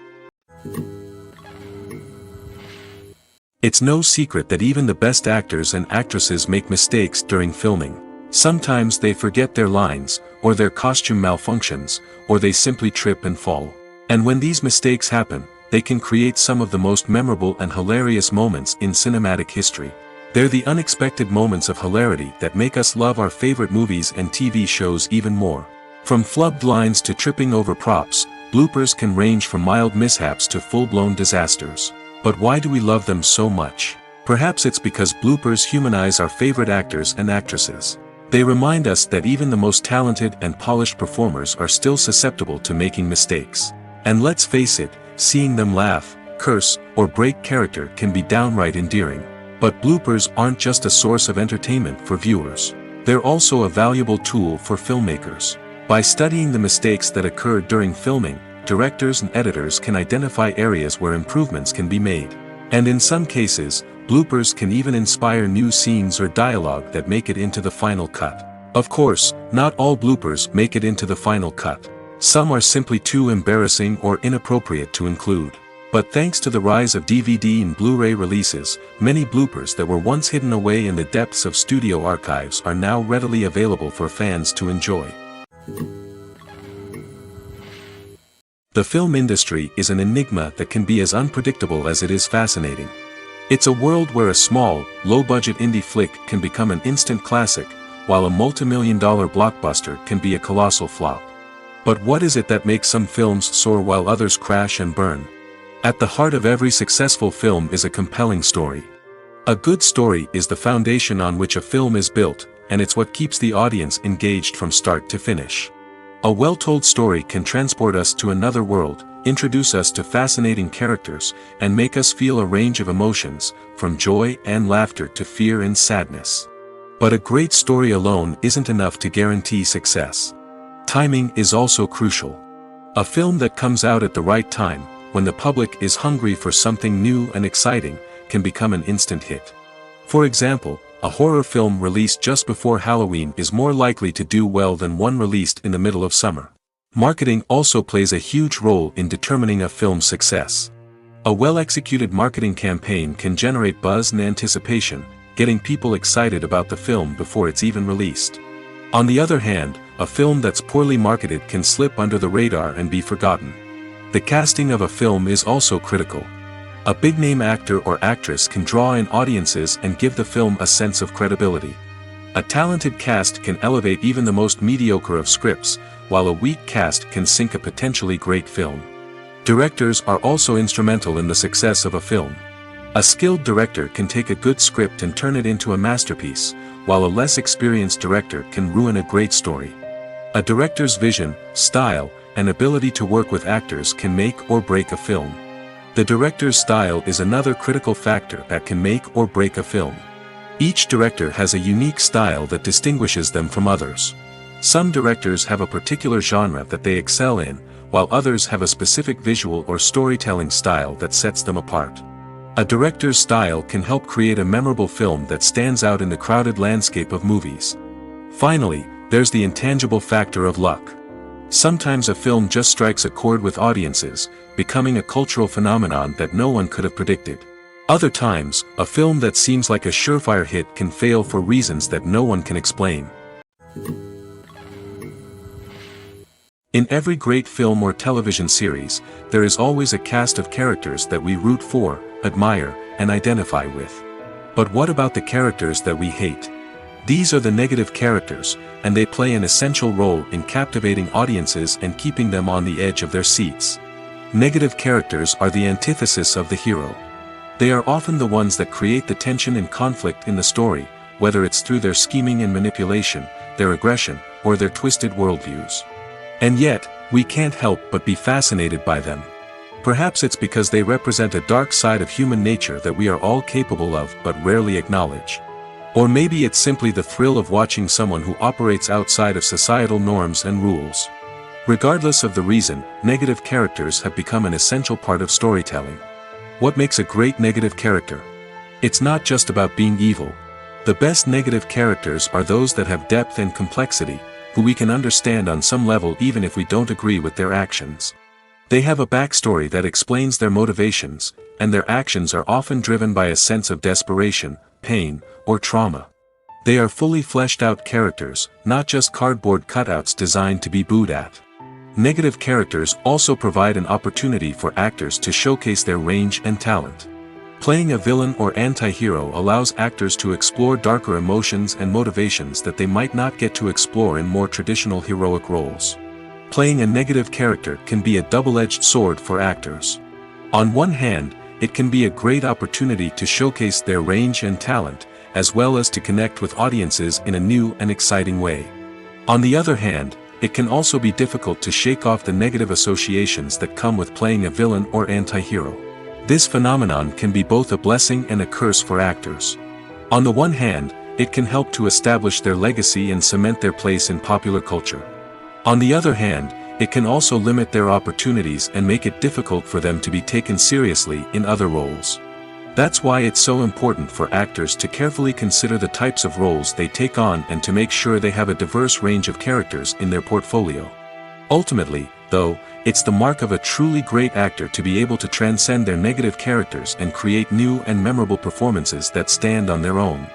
It's no secret that even the best actors and actresses make mistakes during filming. Sometimes they forget their lines, or their costume malfunctions, or they simply trip and fall. And when these mistakes happen, they can create some of the most memorable and hilarious moments in cinematic history. They're the unexpected moments of hilarity that make us love our favorite movies and TV shows even more. From flubbed lines to tripping over props, bloopers can range from mild mishaps to full-blown disasters. But why do we love them so much? Perhaps it's because bloopers humanize our favorite actors and actresses. They remind us that even the most talented and polished performers are still susceptible to making mistakes. And let's face it, seeing them laugh, curse, or break character can be downright endearing. But bloopers aren't just a source of entertainment for viewers. They're also a valuable tool for filmmakers. By studying the mistakes that occurred during filming, directors and editors can identify areas where improvements can be made. And in some cases, bloopers can even inspire new scenes or dialogue that make it into the final cut. Of course, not all bloopers make it into the final cut. Some are simply too embarrassing or inappropriate to include. But thanks to the rise of DVD and Blu-ray releases, many bloopers that were once hidden away in the depths of studio archives are now readily available for fans to enjoy. The film industry is an enigma that can be as unpredictable as it is fascinating. It's a world where a small, low-budget indie flick can become an instant classic, while a multi-million-dollar blockbuster can be a colossal flop. But what is it that makes some films soar while others crash and burn? At the heart of every successful film is a compelling story. A good story is the foundation on which a film is built, and it's what keeps the audience engaged from start to finish. A well-told story can transport us to another world, introduce us to fascinating characters, and make us feel a range of emotions, from joy and laughter to fear and sadness. But a great story alone isn't enough to guarantee success. Timing is also crucial. A film that comes out at the right time, when the public is hungry for something new and exciting, can become an instant hit. For example, a horror film released just before Halloween is more likely to do well than one released in the middle of summer. Marketing also plays a huge role in determining a film's success. A well-executed marketing campaign can generate buzz and anticipation, getting people excited about the film before it's even released. On the other hand, a film that's poorly marketed can slip under the radar and be forgotten. The casting of a film is also critical. A big-name actor or actress can draw in audiences and give the film a sense of credibility. A talented cast can elevate even the most mediocre of scripts, while a weak cast can sink a potentially great film. Directors are also instrumental in the success of a film. A skilled director can take a good script and turn it into a masterpiece, while a less experienced director can ruin a great story. A director's vision, style, and ability to work with actors can make or break a film. The director's style is another critical factor that can make or break a film. Each director has a unique style that distinguishes them from others. Some directors have a particular genre that they excel in, while others have a specific visual or storytelling style that sets them apart. A director's style can help create a memorable film that stands out in the crowded landscape of movies. Finally, there's the intangible factor of luck. Sometimes a film just strikes a chord with audiences, becoming a cultural phenomenon that no one could have predicted. Other times, a film that seems like a surefire hit can fail for reasons that no one can explain. In every great film or television series, there is always a cast of characters that we root for, admire, and identify with. But what about the characters that we hate? These are the negative characters, and they play an essential role in captivating audiences and keeping them on the edge of their seats. Negative characters are the antithesis of the hero. They are often the ones that create the tension and conflict in the story, whether it's through their scheming and manipulation, their aggression, or their twisted worldviews. And yet, we can't help but be fascinated by them. Perhaps it's because they represent a dark side of human nature that we are all capable of but rarely acknowledge. Or maybe it's simply the thrill of watching someone who operates outside of societal norms and rules. Regardless of the reason, negative characters have become an essential part of storytelling. What makes a great negative character? It's not just about being evil. The best negative characters are those that have depth and complexity, who we can understand on some level even if we don't agree with their actions. They have a backstory that explains their motivations, and their actions are often driven by a sense of desperation, pain, or trauma. They are fully fleshed out characters, not just cardboard cutouts designed to be booed at. Negative characters also provide an opportunity for actors to showcase their range and talent. Playing a villain or anti-hero allows actors to explore darker emotions and motivations that they might not get to explore in more traditional heroic roles. Playing a negative character can be a double-edged sword for actors. On one hand, it can be a great opportunity to showcase their range and talent, as well as to connect with audiences in a new and exciting way. On the other hand, it can also be difficult to shake off the negative associations that come with playing a villain or anti-hero. This phenomenon can be both a blessing and a curse for actors. On the one hand, it can help to establish their legacy and cement their place in popular culture. On the other hand, it can also limit their opportunities and make it difficult for them to be taken seriously in other roles. That's why it's so important for actors to carefully consider the types of roles they take on and to make sure they have a diverse range of characters in their portfolio. Ultimately, though, it's the mark of a truly great actor to be able to transcend their negative characters and create new and memorable performances that stand on their own.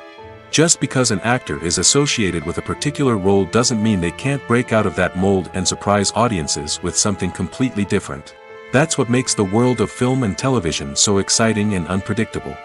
Just because an actor is associated with a particular role doesn't mean they can't break out of that mold and surprise audiences with something completely different. That's what makes the world of film and television so exciting and unpredictable.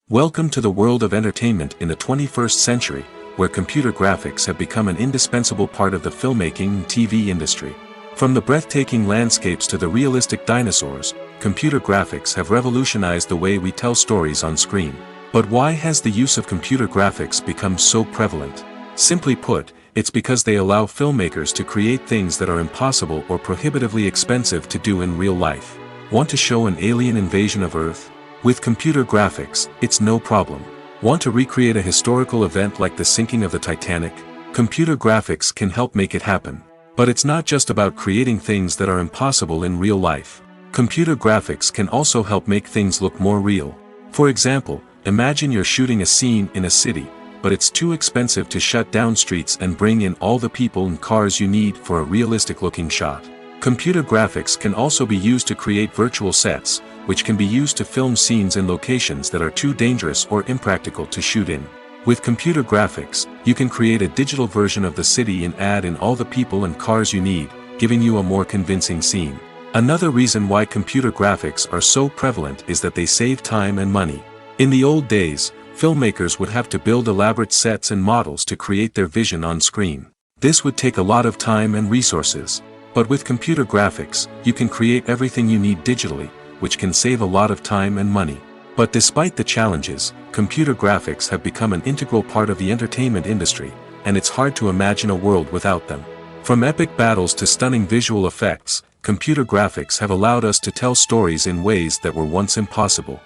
Welcome to the world of entertainment in the 21st century, where computer graphics have become an indispensable part of the filmmaking and TV industry. From the breathtaking landscapes to the realistic dinosaurs, computer graphics have revolutionized the way we tell stories on screen. But why has the use of computer graphics become so prevalent? Simply put, it's because they allow filmmakers to create things that are impossible or prohibitively expensive to do in real life. Want to show an alien invasion of Earth? With computer graphics, it's no problem. Want to recreate a historical event like the sinking of the Titanic? Computer graphics can help make it happen. But it's not just about creating things that are impossible in real life. Computer graphics can also help make things look more real. For example, imagine you're shooting a scene in a city, but it's too expensive to shut down streets and bring in all the people and cars you need for a realistic-looking shot. Computer graphics can also be used to create virtual sets, which can be used to film scenes in locations that are too dangerous or impractical to shoot in. With computer graphics, you can create a digital version of the city and add in all the people and cars you need, giving you a more convincing scene. Another reason why computer graphics are so prevalent is that they save time and money. In the old days, filmmakers would have to build elaborate sets and models to create their vision on screen. This would take a lot of time and resources. But with computer graphics, you can create everything you need digitally, which can save a lot of time and money. But despite the challenges, computer graphics have become an integral part of the entertainment industry, and it's hard to imagine a world without them. From epic battles to stunning visual effects, computer graphics have allowed us to tell stories in ways that were once impossible.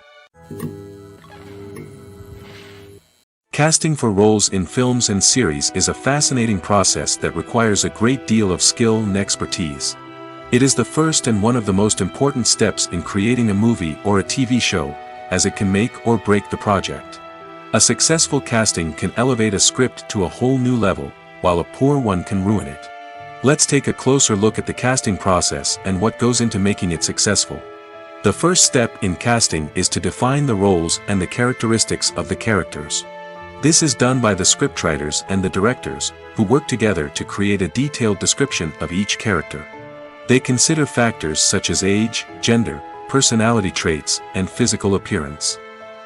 Casting for roles in films and series is a fascinating process that requires a great deal of skill and expertise. It is the first and one of the most important steps in creating a movie or a TV show, as it can make or break the project. A successful casting can elevate a script to a whole new level, while a poor one can ruin it. Let's take a closer look at the casting process and what goes into making it successful. The first step in casting is to define the roles and the characteristics of the characters. This is done by the scriptwriters and the directors, who work together to create a detailed description of each character. They consider factors such as age, gender, personality traits, and physical appearance.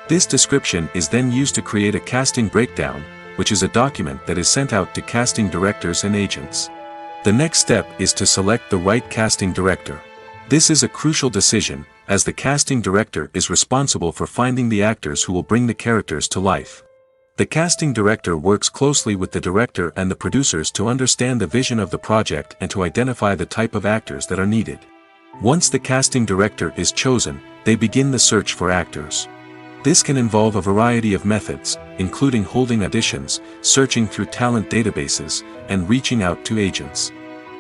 This description is then used to create a casting breakdown, which is a document that is sent out to casting directors and agents. The next step is to select the right casting director. This is a crucial decision, as the casting director is responsible for finding the actors who will bring the characters to life. The casting director works closely with the director and the producers to understand the vision of the project and to identify the type of actors that are needed. Once the casting director is chosen, they begin the search for actors. This can involve a variety of methods, including holding auditions, searching through talent databases, and reaching out to agents.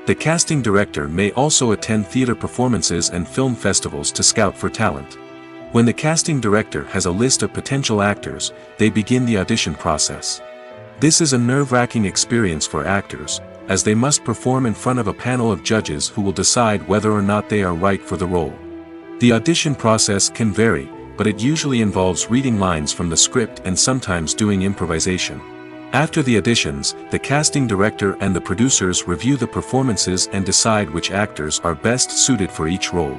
The casting director may also attend theater performances and film festivals to scout for talent. When the casting director has a list of potential actors, they begin the audition process. This is a nerve-wracking experience for actors, as they must perform in front of a panel of judges who will decide whether or not they are right for the role. The audition process can vary, but it usually involves reading lines from the script and sometimes doing improvisation. After the auditions, the casting director and the producers review the performances and decide which actors are best suited for each role.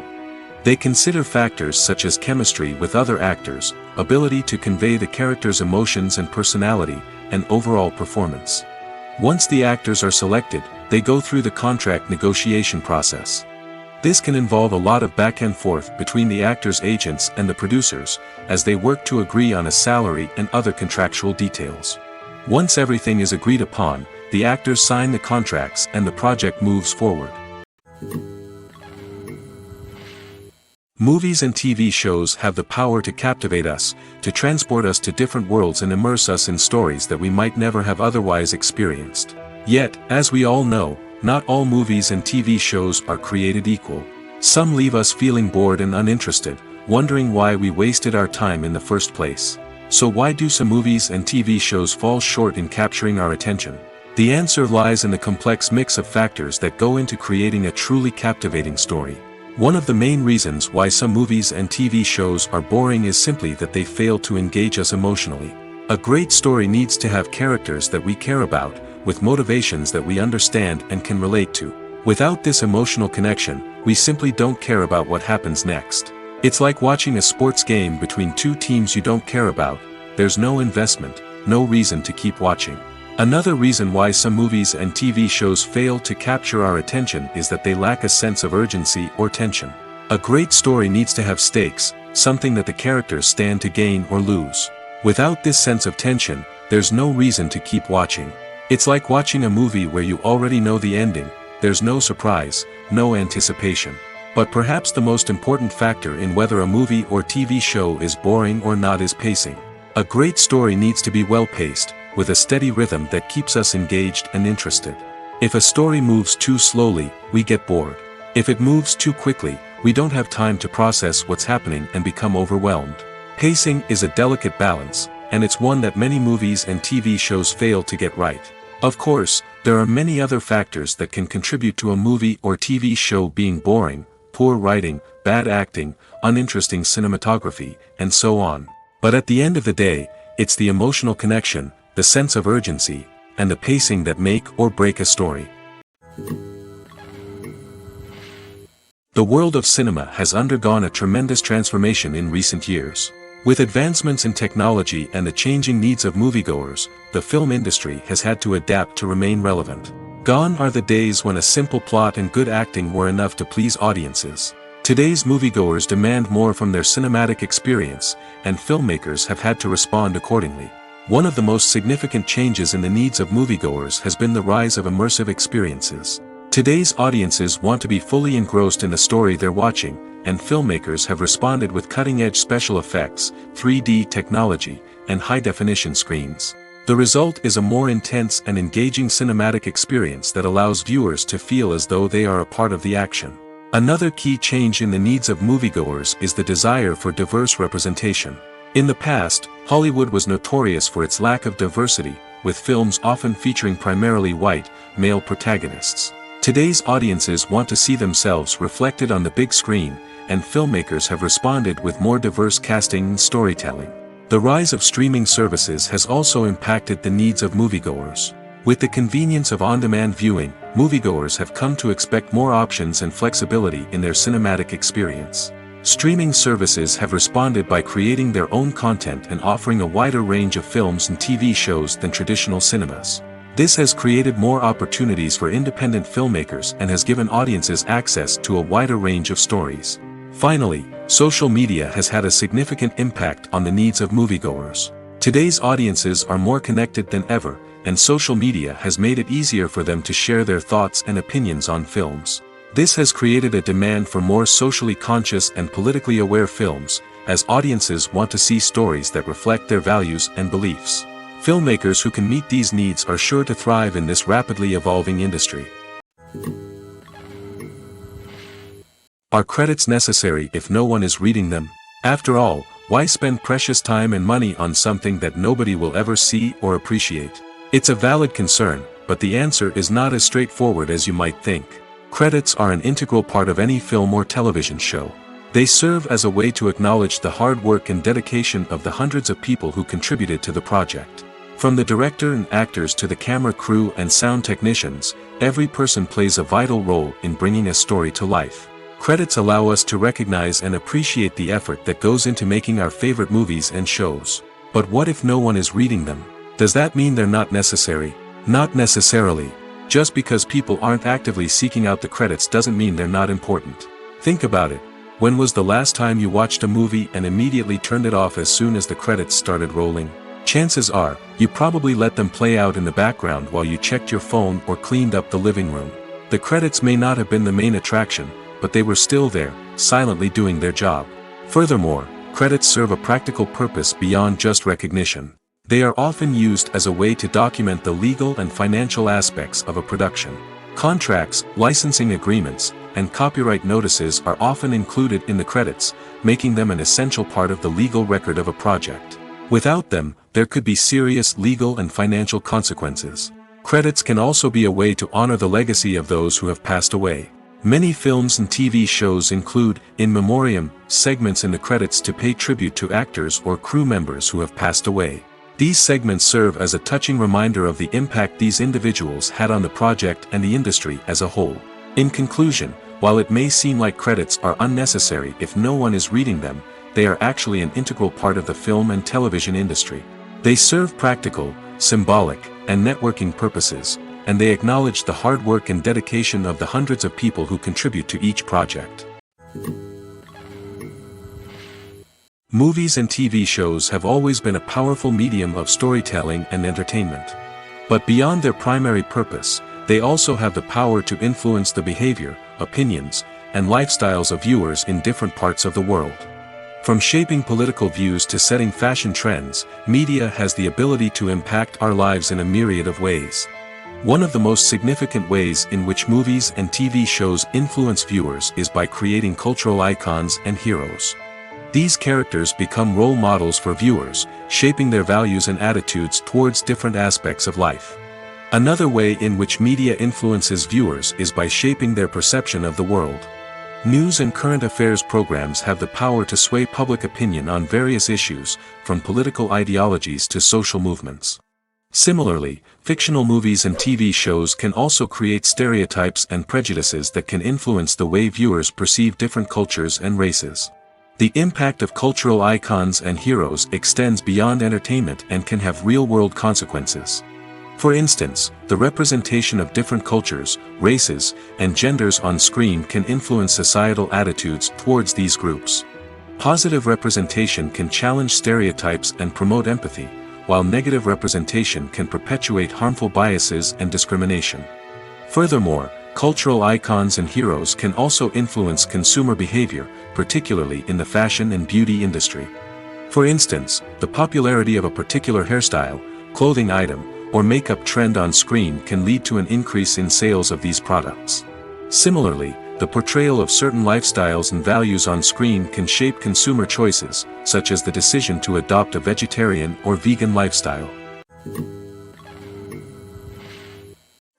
They consider factors such as chemistry with other actors, ability to convey the character's emotions and personality, and overall performance. Once the actors are selected, they go through the contract negotiation process. This can involve a lot of back and forth between the actors' agents and the producers, as they work to agree on a salary and other contractual details. Once everything is agreed upon, the actors sign the contracts and the project moves forward. Movies and TV shows have the power to captivate us, to transport us to different worlds and immerse us in stories that we might never have otherwise experienced. Yet, as we all know, not all movies and TV shows are created equal. Some leave us feeling bored and uninterested, wondering why we wasted our time in the first place. So why do some movies and TV shows fall short in capturing our attention? The answer lies in the complex mix of factors that go into creating a truly captivating story. One of the main reasons why some movies and TV shows are boring is simply that they fail to engage us emotionally. A great story needs to have characters that we care about, with motivations that we understand and can relate to. Without this emotional connection, we simply don't care about what happens next. It's like watching a sports game between two teams you don't care about. There's no investment, no reason to keep watching. Another reason why some movies and TV shows fail to capture our attention is that they lack a sense of urgency or tension. A great story needs to have stakes, something that the characters stand to gain or lose. Without this sense of tension, there's no reason to keep watching. It's like watching a movie where you already know the ending. There's no surprise, no anticipation. But perhaps the most important factor in whether a movie or TV show is boring or not is pacing. A great story needs to be well-paced, with a steady rhythm that keeps us engaged and interested. If a story moves too slowly, we get bored. If it moves too quickly, we don't have time to process what's happening and become overwhelmed. Pacing is a delicate balance, and it's one that many movies and TV shows fail to get right. Of course, there are many other factors that can contribute to a movie or TV show being boring: poor writing, bad acting, uninteresting cinematography, and so on. But at the end of the day, it's the emotional connection, the sense of urgency, and the pacing that make or break a story. The world of cinema has undergone a tremendous transformation in recent years. With advancements in technology and the changing needs of moviegoers, the film industry has had to adapt to remain relevant. Gone are the days when a simple plot and good acting were enough to please audiences. Today's moviegoers demand more from their cinematic experience, and filmmakers have had to respond accordingly. One of the most significant changes in the needs of moviegoers has been the rise of immersive experiences. Today's audiences want to be fully engrossed in the story they're watching, and filmmakers have responded with cutting-edge special effects, 3D technology, and high-definition screens. The result is a more intense and engaging cinematic experience that allows viewers to feel as though they are a part of the action. Another key change in the needs of moviegoers is the desire for diverse representation. In the past, Hollywood was notorious for its lack of diversity, with films often featuring primarily white, male protagonists. Today's audiences want to see themselves reflected on the big screen, and filmmakers have responded with more diverse casting and storytelling. The rise of streaming services has also impacted the needs of moviegoers. With the convenience of on-demand viewing, moviegoers have come to expect more options and flexibility in their cinematic experience. Streaming services have responded by creating their own content and offering a wider range of films and TV shows than traditional cinemas. This has created more opportunities for independent filmmakers and has given audiences access to a wider range of stories. Finally, social media has had a significant impact on the needs of moviegoers. Today's audiences are more connected than ever, and social media has made it easier for them to share their thoughts and opinions on films. This has created a demand for more socially conscious and politically aware films, as audiences want to see stories that reflect their values and beliefs. Filmmakers who can meet these needs are sure to thrive in this rapidly evolving industry. Are credits necessary if no one is reading them? After all, why spend precious time and money on something that nobody will ever see or appreciate? It's a valid concern, but the answer is not as straightforward as you might think. Credits are an integral part of any film or television show. They serve as a way to acknowledge the hard work and dedication of the hundreds of people who contributed to the project. From the director and actors to the camera crew and sound technicians, every person plays a vital role in bringing a story to life. Credits allow us to recognize and appreciate the effort that goes into making our favorite movies and shows. But what if no one is reading them? Does that mean they're not necessary? Not necessarily. Just because people aren't actively seeking out the credits doesn't mean they're not important. Think about it. When was the last time you watched a movie and immediately turned it off as soon as the credits started rolling? Chances are, you probably let them play out in the background while you checked your phone or cleaned up the living room. The credits may not have been the main attraction, but they were still there, silently doing their job. Furthermore, credits serve a practical purpose beyond just recognition. They are often used as a way to document the legal and financial aspects of a production. Contracts, licensing agreements, and copyright notices are often included in the credits, making them an essential part of the legal record of a project. Without them, there could be serious legal and financial consequences. Credits can also be a way to honor the legacy of those who have passed away. Many films and TV shows include, in memoriam, segments in the credits to pay tribute to actors or crew members who have passed away. These segments serve as a touching reminder of the impact these individuals had on the project and the industry as a whole. In conclusion, while it may seem like credits are unnecessary if no one is reading them, they are actually an integral part of the film and television industry. They serve practical, symbolic, and networking purposes, and they acknowledge the hard work and dedication of the hundreds of people who contribute to each project. Movies and TV shows have always been a powerful medium of storytelling and entertainment. But beyond their primary purpose, they also have the power to influence the behavior, opinions, and lifestyles of viewers in different parts of the world. From shaping political views to setting fashion trends, media has the ability to impact our lives in a myriad of ways. One of the most significant ways in which movies and TV shows influence viewers is by creating cultural icons and heroes. These characters become role models for viewers, shaping their values and attitudes towards different aspects of life. Another way in which media influences viewers is by shaping their perception of the world. News and current affairs programs have the power to sway public opinion on various issues, from political ideologies to social movements. Similarly, fictional movies and TV shows can also create stereotypes and prejudices that can influence the way viewers perceive different cultures and races. The impact of cultural icons and heroes extends beyond entertainment and can have real-world consequences. For instance, the representation of different cultures, races, and genders on screen can influence societal attitudes towards these groups. Positive representation can challenge stereotypes and promote empathy, while negative representation can perpetuate harmful biases and discrimination. Furthermore, cultural icons and heroes can also influence consumer behavior, particularly in the fashion and beauty industry. For instance, the popularity of a particular hairstyle, clothing item, or makeup trend on screen can lead to an increase in sales of these products. Similarly, the portrayal of certain lifestyles and values on screen can shape consumer choices, such as the decision to adopt a vegetarian or vegan lifestyle.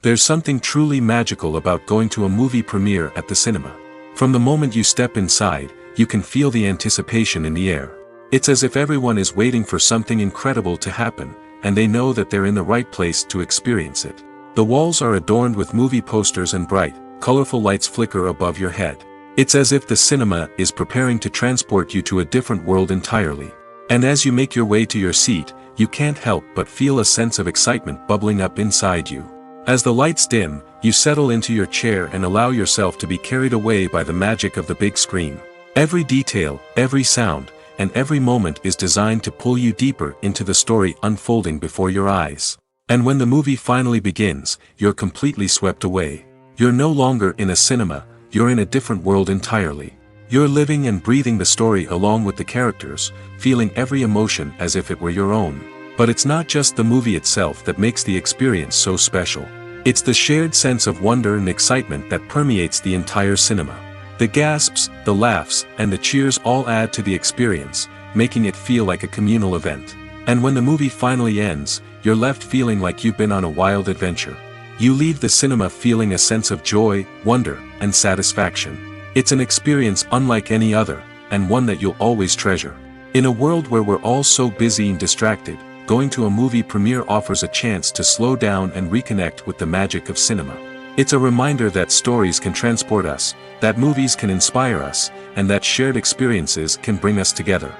There's something truly magical about going to a movie premiere at the cinema. From the moment you step inside, you can feel the anticipation in the air. It's as if everyone is waiting for something incredible to happen, and they know that they're in the right place to experience it. The walls are adorned with movie posters and bright, colorful lights flicker above your head. It's as if the cinema is preparing to transport you to a different world entirely. And as you make your way to your seat, you can't help but feel a sense of excitement bubbling up inside you. As the lights dim, you settle into your chair and allow yourself to be carried away by the magic of the big screen. Every detail, every sound, and every moment is designed to pull you deeper into the story unfolding before your eyes. And when the movie finally begins, you're completely swept away. You're no longer in a cinema, you're in a different world entirely. You're living and breathing the story along with the characters, feeling every emotion as if it were your own. But it's not just the movie itself that makes the experience so special. It's the shared sense of wonder and excitement that permeates the entire cinema. The gasps, the laughs, and the cheers all add to the experience, making it feel like a communal event. And when the movie finally ends, you're left feeling like you've been on a wild adventure. You leave the cinema feeling a sense of joy, wonder, and satisfaction. It's an experience unlike any other, and one that you'll always treasure. In a world where we're all so busy and distracted, going to a movie premiere offers a chance to slow down and reconnect with the magic of cinema. It's a reminder that stories can transport us, that movies can inspire us, and that shared experiences can bring us together.